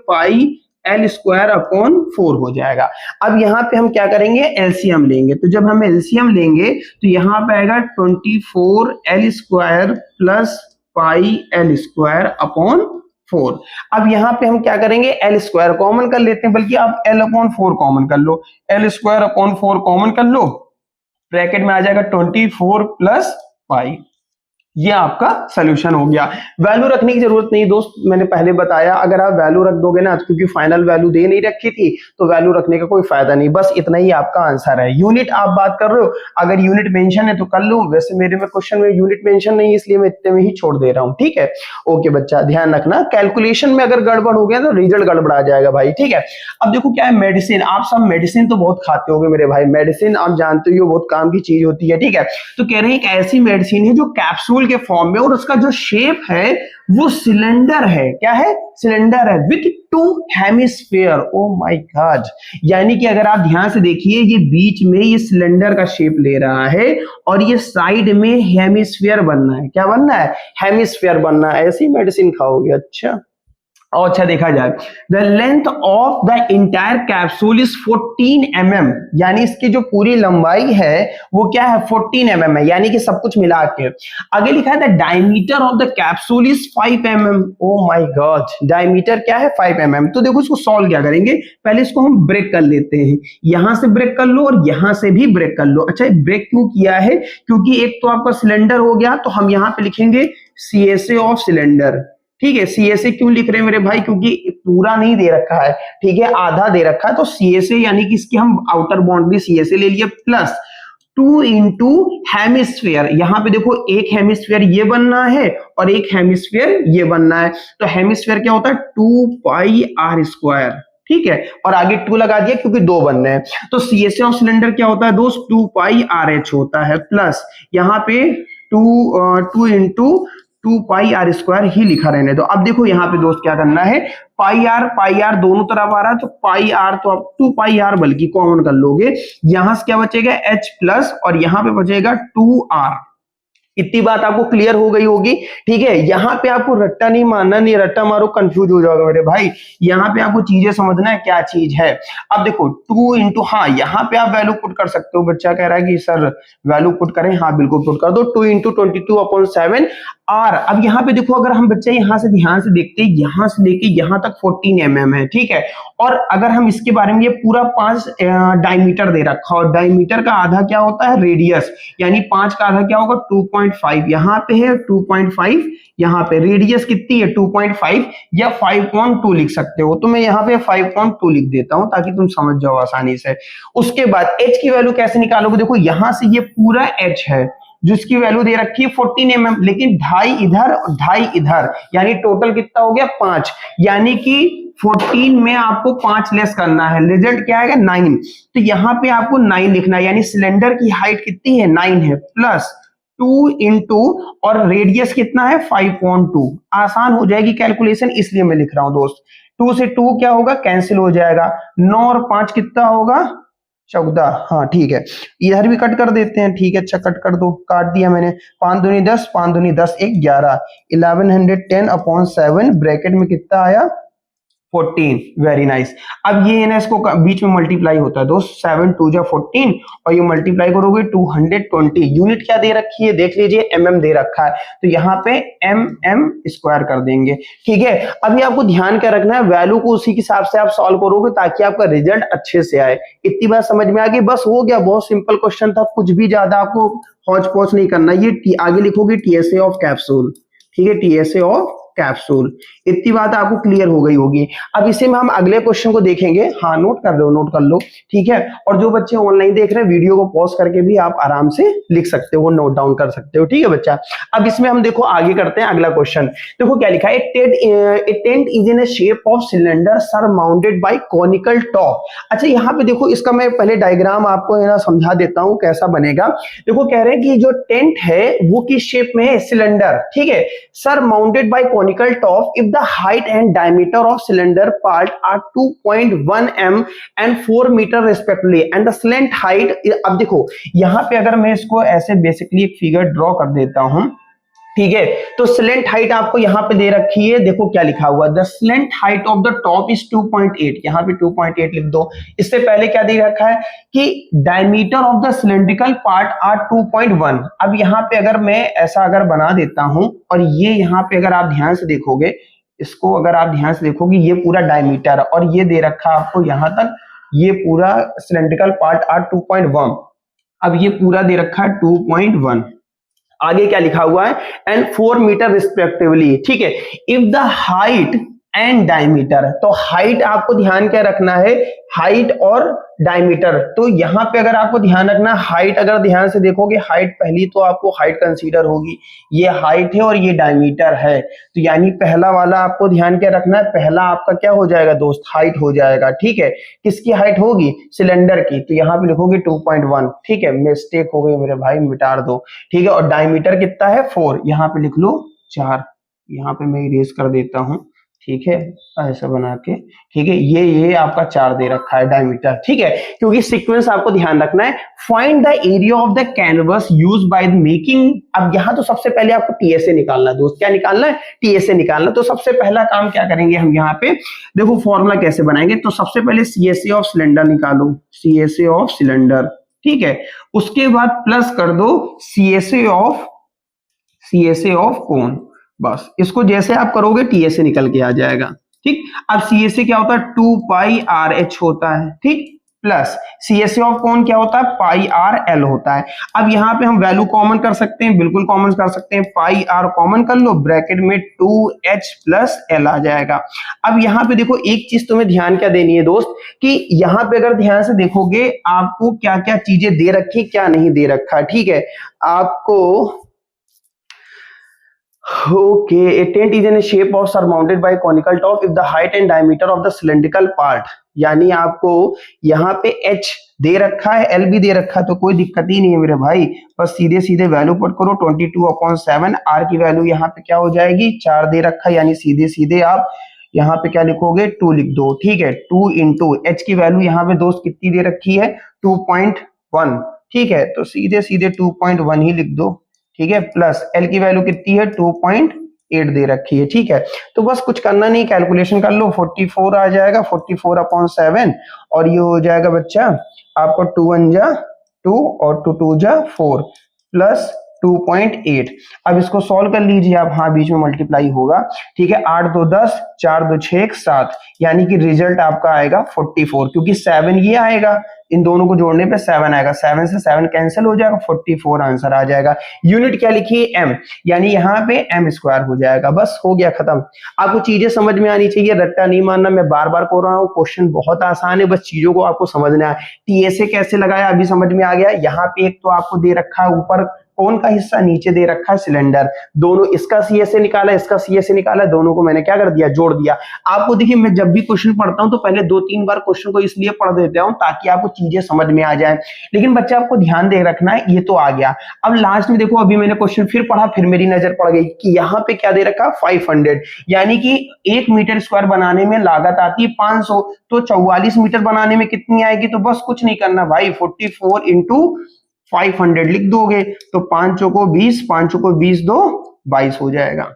πl²/4 हो जाएगा। अब यहाँ पे हम क्या करेंगे, एलसीएम लेंगे। तो जब हम एलसीएम लेंगे तो यहाँ पे आएगा 24l² प्लस πl²/4। अब यहाँ पे हम क्या करेंगे, L² कॉमन कर लेते हैं, बल्कि आप L/4 कॉमन कर लो, L²/4 कॉमन कर लो, ब्रैकेट में आ जाएगा 24 प्लस पाई। ये आपका सॉल्यूशन हो गया। वैल्यू रखने की जरूरत नहीं दोस्त, मैंने पहले बताया, अगर आप वैल्यू रख दोगे ना, क्योंकि फाइनल वैल्यू दे नहीं रखी थी तो वैल्यू रखने का कोई फायदा नहीं, बस इतना ही आपका आंसर है। यूनिट आप बात कर रहे हो, अगर यूनिट मेंशन है तो कर लो, वैसे मेरे में क्वेश्चन में यूनिट मेंशन नहीं है, इसलिए मैं इतने में ही छोड़ दे रहा हूँ। ठीक है, ओके बच्चा, ध्यान रखना, कैलकुलेशन में अगर गड़बड़ हो गया तो रिजल्ट गड़बड़ा जाएगा भाई। ठीक है, अब देखो क्या है, मेडिसिन, आप सब मेडिसिन तो बहुत खाते होगे मेरे भाई, मेडिसिन आप जानते हो बहुत काम की चीज होती है। ठीक है, तो कह रहे हैं एक ऐसी मेडिसिन है जो कैप्सूल के फॉर्म में, और उसका जो शेप है वो सिलेंडर है, क्या है, सिलेंडर है, with 2 hemisphere. Oh my God, यानी कि अगर आप ध्यान से देखिए, ये बीच में ये सिलेंडर का शेप ले रहा है, और ये साइड में हेमिस्फीयर बनना है, क्या बनना है, हेमिस्फीयर बनना है। ऐसी मेडिसिन खाओगे, अच्छा और अच्छा देखा जाए, the length of the entire capsule is 14 mm, यानी इसकी जो पूरी लंबाई है वो क्या है, 14 mm है, यानी कि सब कुछ मिला के। आगे लिखा है the diameter of the capsule is 5 mm। Oh my God, diameter क्या है, 5 mm। तो देखो इसको सॉल्व क्या करेंगे, पहले इसको हम ब्रेक कर लेते हैं, यहां से ब्रेक कर लो और यहां से भी ब्रेक कर लो। अच्छा, ब्रेक क्यों किया है, क्योंकि एक तो आपका सिलेंडर हो गया, तो हम यहाँ पे लिखेंगे सीएसए ऑफ सिलेंडर। ठीक है, सीएसए क्यों लिख रहे हैं मेरे भाई, क्योंकि पूरा नहीं दे रखा है, ठीक है, आधा दे रखा है, तो सीएसए यानी कि इसकी हम आउटर बाउंड्री सीएसए ले लिए, प्लस 2 इंटू हेमिस्फीयर। यहाँ पे देखो एक हेमिस्फीयर ये बनना है और एक हेमिस्फीयर ये बनना है, तो हेमिस्फीयर क्या होता है, 2πr²। ठीक है, और आगे 2 लगा दिया क्योंकि 2 बनने हैं। तो सीएसए ऑफ सिलेंडर क्या होता है दोस्त, 2πrh होता है, प्लस यहाँ पे 2 इंटू 2πr² ही लिखा रहने दो। अब देखो यहाँ पे दोस्त क्या करना है, पाई आर दोनों तरफ आ रहा है, तो पाई आर तो आप 2πr बल्कि कॉमन कर लोगे, यहां से क्या बचेगा, h प्लस, और यहाँ पे बचेगा 2r। इतनी बात आपको क्लियर हो गई होगी। ठीक है, यहाँ पे आपको रट्टा नहीं मारना, नहीं रट्टा मारो कंफ्यूज हो जाओगे मेरे भाई, यहाँ पे आपको चीजें समझना है क्या चीज है। अब देखो 2 इंटू, हाँ यहाँ पे आप वैल्यू पुट कर सकते हो, बच्चा कह रहा है कि सर वैल्यू पुट करें, हाँ बिल्कुल पुट कर दो, 2 इंटू 22/7। आर, अब यहाँ पे देखो अगर हम बच्चे यहाँ से ध्यान से देखते हैं, यहाँ से लेके यहाँ तक 14 mm है, ठीक है। और अगर हम इसके बारे में, ये पूरा 5 डायमीटर दे रखा, और डायमीटर का आधा क्या होता है, रेडियस, यानी 5 का आधा क्या होगा 2.5, यहाँ पे है 2.5, यहाँ पे रेडियस कितनी है 2.5 या 5.2 लिख सकते हो, तो मैं यहाँ पे 5.2 लिख देता हूं ताकि तुम समझ जाओ आसानी से। उसके बाद h की वैल्यू कैसे निकालोगे, देखो यहां से ये पूरा h है जिसकी वैल्यू दे रखी है 14 mm, लेकिन 2.5 इधर और 2.5 इधर, यानी टोटल कितना हो गया 5, यानी कि 14 में आपको 5 लेस करना है, रिजल्ट क्या आएगा 9। तो यहाँ पे आपको 9 लिखना है, यानी सिलेंडर की हाइट कितनी है 9 है, प्लस 2 इंटू और रेडियस कितना है 5.2। आसान हो जाएगी कैलकुलेशन, इसलिए मैं लिख रहा हूं दोस्त। 2 से 2 क्या होगा, कैंसिल हो जाएगा, 9 और 5 कितना होगा 14, हाँ ठीक है। इधर भी कट कर देते हैं, ठीक है, अच्छा कट कर दो, काट दिया मैंने। 5 दूनी 10, 5 दूनी 10, 1 11, 1110/7 ब्रैकेट में कितना आया 14, वेरी नाइस। अब ये है ना, इसको बीच में मल्टीप्लाई होता है दोस्त, 7 2 जा 14 और ये मल्टीप्लाई करोगे 220। यूनिट क्या दे रखी है देख लीजिए, mm दे रखा है, तो यहाँ पे mm स्क्वायर कर देंगे, ठीक है। अभी आपको ध्यान क्या रखना है, वैल्यू को उसी के हिसाब से आप सॉल्व करोगे ताकि आपका रिजल्ट अच्छे से आए। इतनी बात समझ में आ गई, बस हो गया, बहुत सिंपल क्वेश्चन था, कुछ भी ज्यादा आपको हौच पौच नहीं करना। ये आगे लिखोगे TSA ऑफ कैप्सूल, ठीक है, TSA ऑफ कैप्सूल, इतनी बात आपको क्लियर हो गई होगी। अब इसे में हम अगले क्वेश्चन को देखेंगे, हाँ नोट कर लो, नोट कर लो, ठीक है। और जो बच्चे ऑनलाइन देख रहे हैं, वीडियो को पॉज करके भी आप आराम से लिख सकते हो, नोट डाउन कर सकते हो, ठीक है बच्चा। अब इसमें हम देखो आगे करते हैं अगला क्वेश्चन। देखो क्या लिखा है, tent is in shape of cylinder surmounted bye conical top. अच्छा यहाँ पे देखो, इसका मैं पहले डायग्राम आपको ना समझा देता हूँ कैसा बनेगा। देखो कह रहे हैं कि जो टेंट है वो किस शेप में है, सिलेंडर, ठीक है, surmounted bye conical top if the height and diameter of cylinder part are 2.1 m and 4 meter respectively and the slant height, अब देखो यहां पे अगर मैं इसको ऐसे बेसिकली एक फिगर ड्रॉ कर देता हूं, ठीक है, तो स्लेंट हाइट आपको यहां पे दे रखी है, देखो क्या लिखा हुआ, the slant height of the top is 2.8, यहां पे 2.8 लिख दो। इससे पहले क्या दे रखा है कि diameter of the cylindrical part are 2.1। अब यहां पे अगर मैं ऐसा अगर बना देता हूं, और ये यहां पे अगर आप ध्यान से देखोगे, इसको अगर आप ध्यान से देखोगे, ये पूरा डायमीटर और ये दे रखा आपको यहां तक, ये पूरा सिलेंड्रिकल पार्ट आर 2.1, अब ये पूरा दे रखा है 2.1। आगे क्या लिखा हुआ है, एंड 4 मीटर रिस्पेक्टिवली, ठीक है। If the height and diameter, तो हाइट आपको ध्यान क्या रखना है, हाइट और डायमीटर, तो यहां पे अगर आपको ध्यान रखना, हाइट अगर ध्यान से देखोगे, हाइट पहली तो आपको हाइट कंसीडर होगी, ये हाइट है और ये डायमीटर है, तो यानी पहला वाला आपको ध्यान क्या रखना है, पहला आपका क्या हो जाएगा दोस्त, हाइट हो जाएगा, ठीक है। किसकी हाइट होगी, सिलेंडर की, तो यहाँ पे लिखोगे 2.1, ठीक है, मिस्टेक हो गई मेरे भाई, मिटा दो, ठीक है। और डायमीटर कितना है 4, यहाँ पे लिख लो 4, यहाँ पे मैं इरेज कर देता हूँ, ठीक है, ऐसा बना के, ठीक है, ये आपका 4 दे रखा है डायमीटर, ठीक है, क्योंकि सीक्वेंस आपको ध्यान रखना है। Find the area of the canvas used by the making, अब यहां तो सबसे पहले आपको TSA निकालना है दोस्त, क्या निकालना है, TSA निकालना। तो सबसे पहला काम क्या करेंगे हम, यहाँ पे देखो फॉर्मूला कैसे बनाएंगे, तो सबसे पहले CSA ऑफ सिलेंडर निकालो, CSA ऑफ सिलेंडर, ठीक है, उसके बाद प्लस कर दो CSA ऑफ कोन, बस इसको जैसे आप करोगे TSA निकल के आ जाएगा, ठीक। अब CSA क्या होता है, 2 पाई RH होता है, ठीक, प्लस CSA ऑफ कोन क्या होता है, पाई RL होता है। अब यहाँ पे हम वैल्यू कॉमन कर सकते हैं, बिल्कुल कॉमन कर सकते हैं, पाई R कॉमन कर लो, ब्रैकेट में 2H प्लस L आ जाएगा। अब यहाँ पे देखो एक चीज तुम्हें ध्यान क्या देनी है दोस्त, कि यहाँ पे अगर ध्यान से देखोगे आपको क्या क्या चीजें दे रखी, क्या नहीं दे रखा, ठीक है। आपको okay, a tent is in a shape of surmounted by conical top if the height and diameter of the cylindrical part, यानी आपको यहाँ पे H दे रखा है, L भी दे रखा है, तो कोई दिक्कत ही नहीं है मेरे भाई, बस सीधे सीधे वैल्यू पुट करो, 22/7, R की वैल्यू यहाँ पे क्या हो जाएगी, 4 दे रखा है, यानी सीधे सीधे आप यहाँ पे क्या लिखोगे, 2 लिख दो, ठीक है। 2 इंटू H की वैल्यू यहाँ पे दोस्त कितनी दे रखी है, 2.1, ठीक है, तो सीधे सीधे 2.1 ही लिख दो, ठीक है, प्लस L की वैल्यू कितनी है, 2.8 दे रखी है, ठीक है। तो बस कुछ करना नहीं, कैलकुलेशन कर लो, 44 आ जाएगा, 44/7, और ये हो जाएगा बच्चा आपको 2 1 जा 2 और 2 2 जा 4 प्लस 2.8। अब इसको सॉल्व कर लीजिए आप, हाँ बीच में मल्टीप्लाई होगा, ठीक है। 8 2 10, 4 2 6 7, यानी कि रिजल्ट आपका आएगा 44, क्योंकि 7 ये आएगा, इन दोनों को जोड़ने पे 7 आएगा, 7 से 7 कैंसिल हो जाएगा, 44 आंसर आ जाएगा। यूनिट क्या लिखिए, m, यानी यहाँ पे m स्क्वायर हो जाएगा। बस हो गया खत्म। आपको चीजें समझ में आनी चाहिए, रट्टा नहीं मानना। मैं बार बार बोल रहा हूँ, क्वेश्चन बहुत आसान है, बस चीजों को आपको समझना है। टीएसए कैसे लगाया अभी समझ में आ गया। यहाँ पे एक तो आपको दे रखा है ऊपर कौन का हिस्सा, नीचे दे रखा है सिलेंडर, दोनों इसका सीएसए निकाला, इसका सीएसए निकाला, दोनों को मैंने क्या कर दिया, जोड़ दिया। आपको देखिए, मैं जब भी क्वेश्चन पढ़ता हूं तो पहले 2-3 बार क्वेश्चन को इसलिए पढ़ देता हूं ताकि आपको चीजें समझ में आ जाए। लेकिन बच्चे आपको ध्यान दे रखना है, ये तो आ गया। अब लास्ट में देखो, अभी मैंने क्वेश्चन फिर पढ़ा, फिर मेरी नजर पड़ गई कि यहाँ पे क्या दे रखा, 500, यानी कि 1 मीटर स्क्वायर बनाने में लागत आती है 500, तो 44 मीटर बनाने में कितनी आएगी। तो बस कुछ नहीं करना भाई, 44 इंटू 500 लिख दोगे, तो 5 चौको 20, 5 चौको 20 दो 22 हो जाएगा।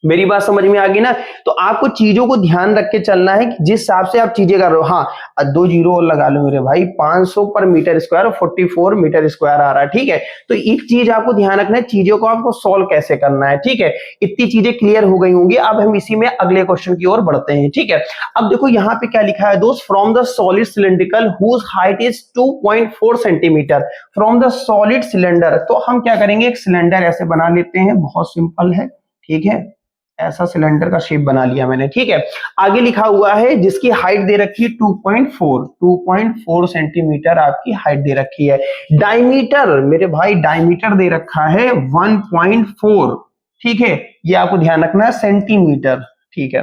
मेरी बात समझ में आ गई ना। तो आपको चीजों को ध्यान रख के चलना है कि जिस हिसाब से आप चीजें कर रहे हो। हाँ 2 जीरो और लगा लो मेरे भाई, 500 पर मीटर स्क्वायर, 44 मीटर स्क्वायर आ रहा है, ठीक है। तो एक चीज आपको ध्यान रखना है, चीजों को आपको सॉल्व कैसे करना है, ठीक है। इतनी चीजें क्लियर हो गई होंगी। अब हम इसी में अगले क्वेश्चन की ओर बढ़ते हैं, ठीक है। अब देखो यहाँ पे क्या लिखा है दोस्त, from the solid cylindrical whose height is 2.4 centimetre, from the solid cylinder. तो हम क्या करेंगे, एक सिलेंडर ऐसे बना लेते हैं, बहुत सिंपल है, ठीक है। ऐसा सिलेंडर का शेप बना लिया मैंने, ठीक है। आगे लिखा हुआ है जिसकी हाइट दे रखी है 2.4 सेंटीमीटर आपकी हाइट दे रखी है। डायमीटर मेरे भाई, डायमीटर दे रखा है 1.4, ठीक है। ये आपको ध्यान रखना है, सेंटीमीटर, ठीक है।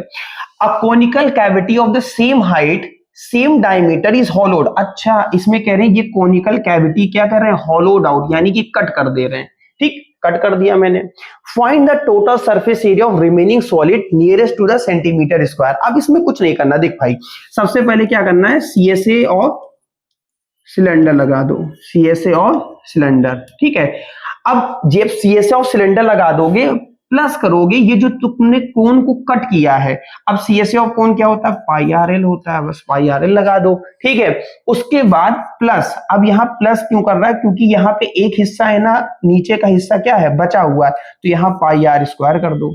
A conical cavity of the same height same diameter is होलोड। अच्छा, इसमें कह रहे हैं ये कोनिकल कैविटी क्या कर रहे हैं, होलोड आउट, यानी कि कट कर दे रहे हैं, ठीक, कट कर दिया मैंने। Find the total surface area of remaining solid nearest to the centimetre square. अब इसमें कुछ नहीं करना, देख भाई, सबसे पहले क्या करना है, सीएसए ऑफ सिलेंडर लगा दो, सीएसए ऑफ सिलेंडर, ठीक है। अब जब सीएसए ऑफ सिलेंडर लगा दोगे, प्लस करोगे ये जो तुमने कोन को कट किया है। अब सीएसए ऑफ कोन क्या होता है, पाई आर एल होता है, बस पाई आर एल लगा दो, ठीक है। उसके बाद प्लस, अब यहाँ प्लस क्यों कर रहा है, क्योंकि यहाँ पे एक हिस्सा है ना, नीचे का हिस्सा क्या है, बचा हुआ है, तो यहाँ पाई आर स्क्वायर कर दो।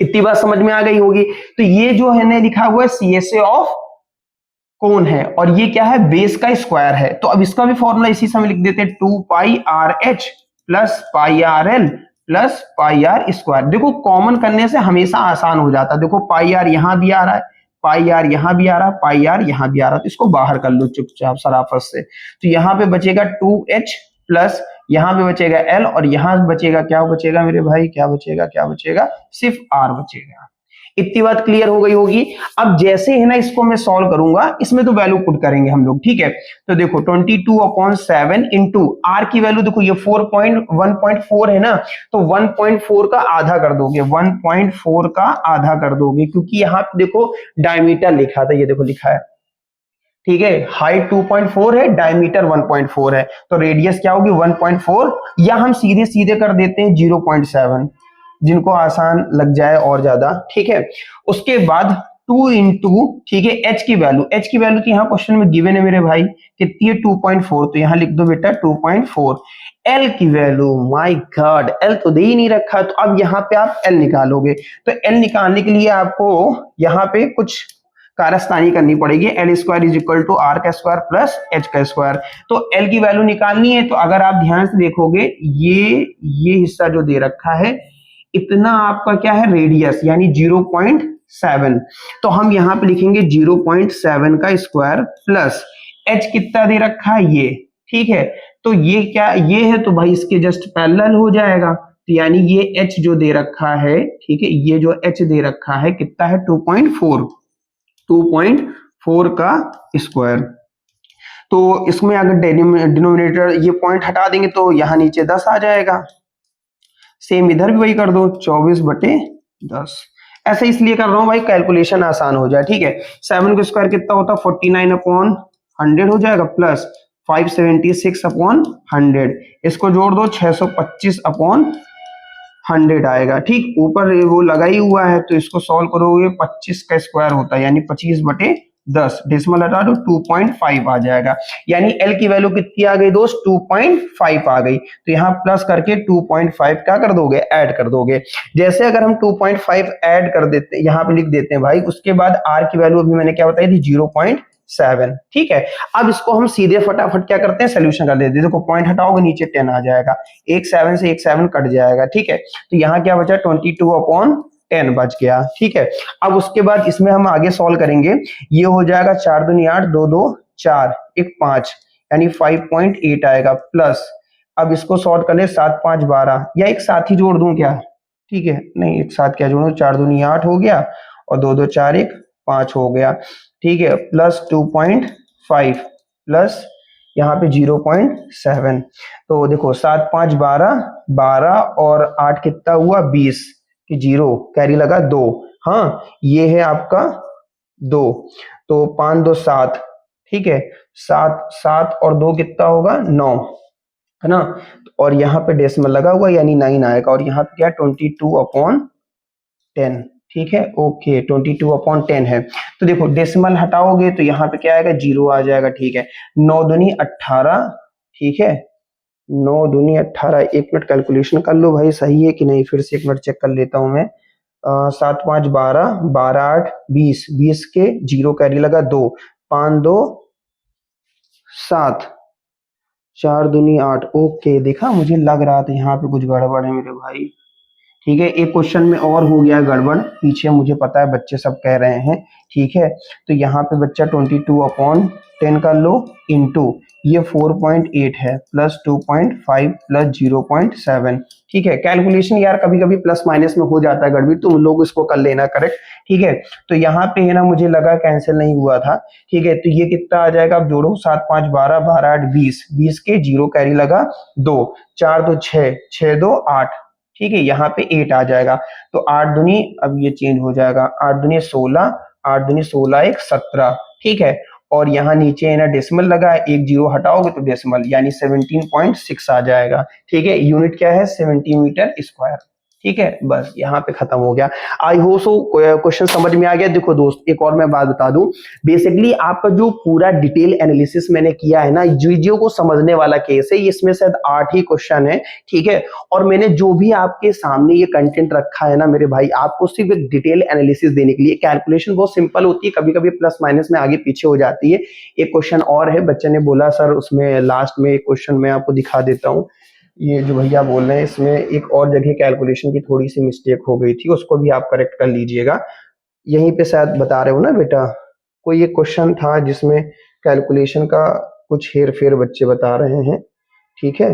इतनी बात समझ में आ गई होगी। तो ये जो है ना लिखा हुआ है सीएसए ऑफ कोन है, और ये क्या है, बेस का स्क्वायर है। तो अब इसका भी फॉर्मूला इसी समय लिख देते हैं, 2 pi R H plus pi R L plus pi R square. देखो कॉमन करने से हमेशा आसान हो जाता है। देखो पाई आर यहां भी आ रहा है, पाई आर यहां भी आ रहा है, पाई आर यहां भी आ रहा है, तो इसको बाहर कर लो चुपचाप सराफत से। तो यहाँ पे बचेगा 2h प्लस यहाँ पे बचेगा एल, और यहाँ बचेगा क्या बचेगा मेरे भाई, क्या बचेगा, क्या बचेगा, सिर्फ आर बचेगा। इतनी बात क्लियर हो गई होगी। अब जैसे है ना इसको मैं सॉल्व करूंगा, इसमें तो वैल्यू पुट करेंगे हम लोग, ठीक है। तो देखो 22/7 इंटू आर की वैल्यू देखो, ये 1.4 है ना, तो 1.4 का आधा कर दोगे, 1.4 का आधा कर दोगे, क्योंकि यहाँ पे देखो डायमीटर लिखा था, ये देखो लिखा है, ठीक है। हाइट 2.4 है, डायमीटर 1.4 है, तो रेडियस क्या होगी 1.4, या हम सीधे सीधे कर देते हैं 0.7, जिनको आसान लग जाए और ज्यादा, ठीक है। उसके बाद 2 इंटू, ठीक है, एच की वैल्यू, तो यहाँ क्वेश्चन में गिवन है मेरे भाई, कितनी है 2.4, तो यहाँ लिख दो बेटा 2.4। एल की वैल्यू, माय गॉड, एल तो दे ही नहीं रखा, तो अब यहाँ पे आप एल निकालोगे। तो एल निकालने के लिए आपको यहाँ पे कुछ कारस्तानी करनी पड़ेगी। L square is equal to r का स्क्वायर प्लस एच का स्क्वायर। तो एल की वैल्यू निकालनी है, तो अगर आप ध्यान से देखोगे, ये हिस्सा जो दे रखा है, इतना आपका क्या है, रेडियस, यानी 0.7, तो हम यहाँ पे लिखेंगे 0.7 का स्क्वायर प्लस एच कितना दे रखा है, ये, ठीक है। तो ये क्या, ये है, तो भाई इसके जस्ट पैरेलल हो जाएगा, तो यानी ये एच जो दे रखा है, ठीक है, ये जो एच दे रखा है कितना है 2.4 का स्क्वायर। तो इसमें अगर डिनोमिनेटर ये पॉइंट हटा देंगे तो यहाँ नीचे 10 आ जाएगा। सेम इधर भी वही कर दो, 24/10। ऐसे इसलिए कर रहा हूं भाई, कैलकुलेशन आसान हो जाए, ठीक है। 7 का स्क्वायर कितना होता है, 49/100 हो जाएगा, प्लस 576/100, इसको जोड़ दो 625/100 आएगा, ठीक। ऊपर वो लगा ही हुआ है, तो इसको सॉल्व करोगे 25 का स्क्वायर होता है, यानी 25/10 10 डेसिमल हटा दो 2.5 आ जाएगा, यानी एल की वैल्यू कितनी आ गई दोस्त 2.5 आ गई। तो यहाँ प्लस करके 2.5 क्या कर दोगे ऐड कर दोगे। जैसे अगर हम 2.5 ऐड कर देते हैं यहाँ पे लिख देते हैं भाई, उसके बाद आर की वैल्यू अभी मैंने क्या बताई थी 0.7, ठीक है। अब इसको हम सीधे फटाफट क्या करते हैं सोल्यूशन कर देते हैं। देखो पॉइंट हटाओगे नीचे 10 आ जाएगा, एक 7 से एक 7 कट जाएगा, ठीक है। तो यहाँ क्या बचा 22/10 बच गया, ठीक है। अब उसके बाद इसमें हम आगे सॉल्व करेंगे, ये हो जाएगा 4 दूनी 8, 2 2 4, 1 5, यानी 5.8 आएगा प्लस। अब इसको सॉल्व कर ले 7 5 12, या एक साथ ही जोड़ दूं क्या, ठीक है, नहीं एक साथ क्या जोड़ूं, 4 दूनी 8 हो गया और 2 2 4 1 5 हो गया, ठीक है, प्लस 2.5 प्लस यहाँ पे 0.7। तो देखो 7 5 12, 12 और 8 कितना हुआ 20 कि 0 कैरी लगा 2, हाँ ये है आपका 2, तो 5 2 7, ठीक है, 7 7 और 2 कितना होगा 9, है ना। और यहाँ पे डेसिमल लगा हुआ यानी 9 आएगा, और यहाँ पे क्या 22/10, ठीक है, ओके 22/10 है। तो देखो डेसिमल हटाओगे तो यहाँ पे क्या आएगा 0 आ जाएगा, ठीक है। 9 दूनी 18, ठीक है, 9 दूनी 18, एक मिनट कैलकुलेशन कर लो भाई सही है कि नहीं, फिर से एक मिनट चेक कर लेता हूं मैं। 7 5 12, 12 8 20, 20 के 0 कैरी लगा 2, 5 2 7, 4 दूनी 8, ओके देखा मुझे लग रहा था यहाँ पे कुछ गड़बड़ है मेरे भाई, ठीक है। एक क्वेश्चन में और हो गया गड़बड़, पीछे मुझे पता है बच्चे सब कह रहे हैं, ठीक है। तो यहाँ पे बच्चा 22/10 कर लो इनटू ये 4.8 है प्लस 2.5 प्लस 0.7, ठीक है। कैलकुलेशन यार कभी कभी प्लस माइनस में हो जाता है गड़बड़ी, तुम लोग इसको कर लेना करेक्ट, ठीक है। तो यहाँ पे है ना मुझे लगा कैंसिल नहीं हुआ था, ठीक है। तो ये कितना आ जाएगा, अब जोड़ो 7 5 12, 12 8 20, 20 के 0 कैरी लगा 2, 4 2 6, 6 2 8, ठीक है, यहाँ पे 8 आ जाएगा। तो 8 दूनी, अब ये चेंज हो जाएगा, 8 दूनी 16, 8 दूनी 16 1 17, ठीक है। और यहाँ नीचे है ना डेसिमल लगा है, एक 0 हटाओगे तो डेसिमल यानी 17.6 आ जाएगा, ठीक है। यूनिट क्या है सेंटीमीटर स्क्वायर, ठीक है। बस यहाँ पे खत्म हो गया। आई होप सो क्वेश्चन समझ में आ गया। देखो दोस्त एक और मैं बात बता दूं, बेसिकली आपका जो पूरा डिटेल एनालिसिस मैंने किया है ना, वीडियो को समझने वाला केस है, इसमें शायद 8 ही क्वेश्चन है, ठीक है। और मैंने जो भी आपके सामने ये कंटेंट रखा है ना मेरे भाई, आपको सिर्फ एक डिटेल एनालिसिस देने के लिए। कैलकुलेशन बहुत सिंपल होती है, कभी कभी प्लस माइनस में आगे पीछे हो जाती है। एक क्वेश्चन और है, बच्चे ने बोला सर उसमें लास्ट में एक क्वेश्चन मैं आपको दिखा देता हूँ, ये जो भैया बोल रहे हैं इसमें एक और जगह कैलकुलेशन की थोड़ी सी मिस्टेक हो गई थी, उसको भी आप करेक्ट कर लीजिएगा। यहीं पे शायद बता रहे हो ना बेटा, कोई एक क्वेश्चन था जिसमें कैलकुलेशन का कुछ हेर फेर बच्चे बता रहे हैं, ठीक है,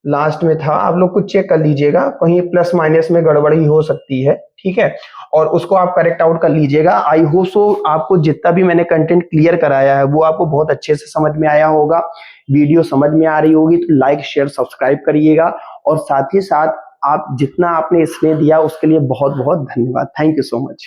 लास्ट में था, आप लोग कुछ चेक कर लीजिएगा, कहीं प्लस माइनस में गड़बड़ी हो सकती है, ठीक है, और उसको आप करेक्ट आउट कर लीजिएगा। आई होप सो आपको जितना भी मैंने कंटेंट क्लियर कराया है वो आपको बहुत अच्छे से समझ में आया होगा। वीडियो समझ में आ रही होगी तो लाइक शेयर सब्सक्राइब करिएगा, और साथ ही साथ आप जितना आपने स्नेह दिया उसके लिए बहुत बहुत धन्यवाद। Thank you so much.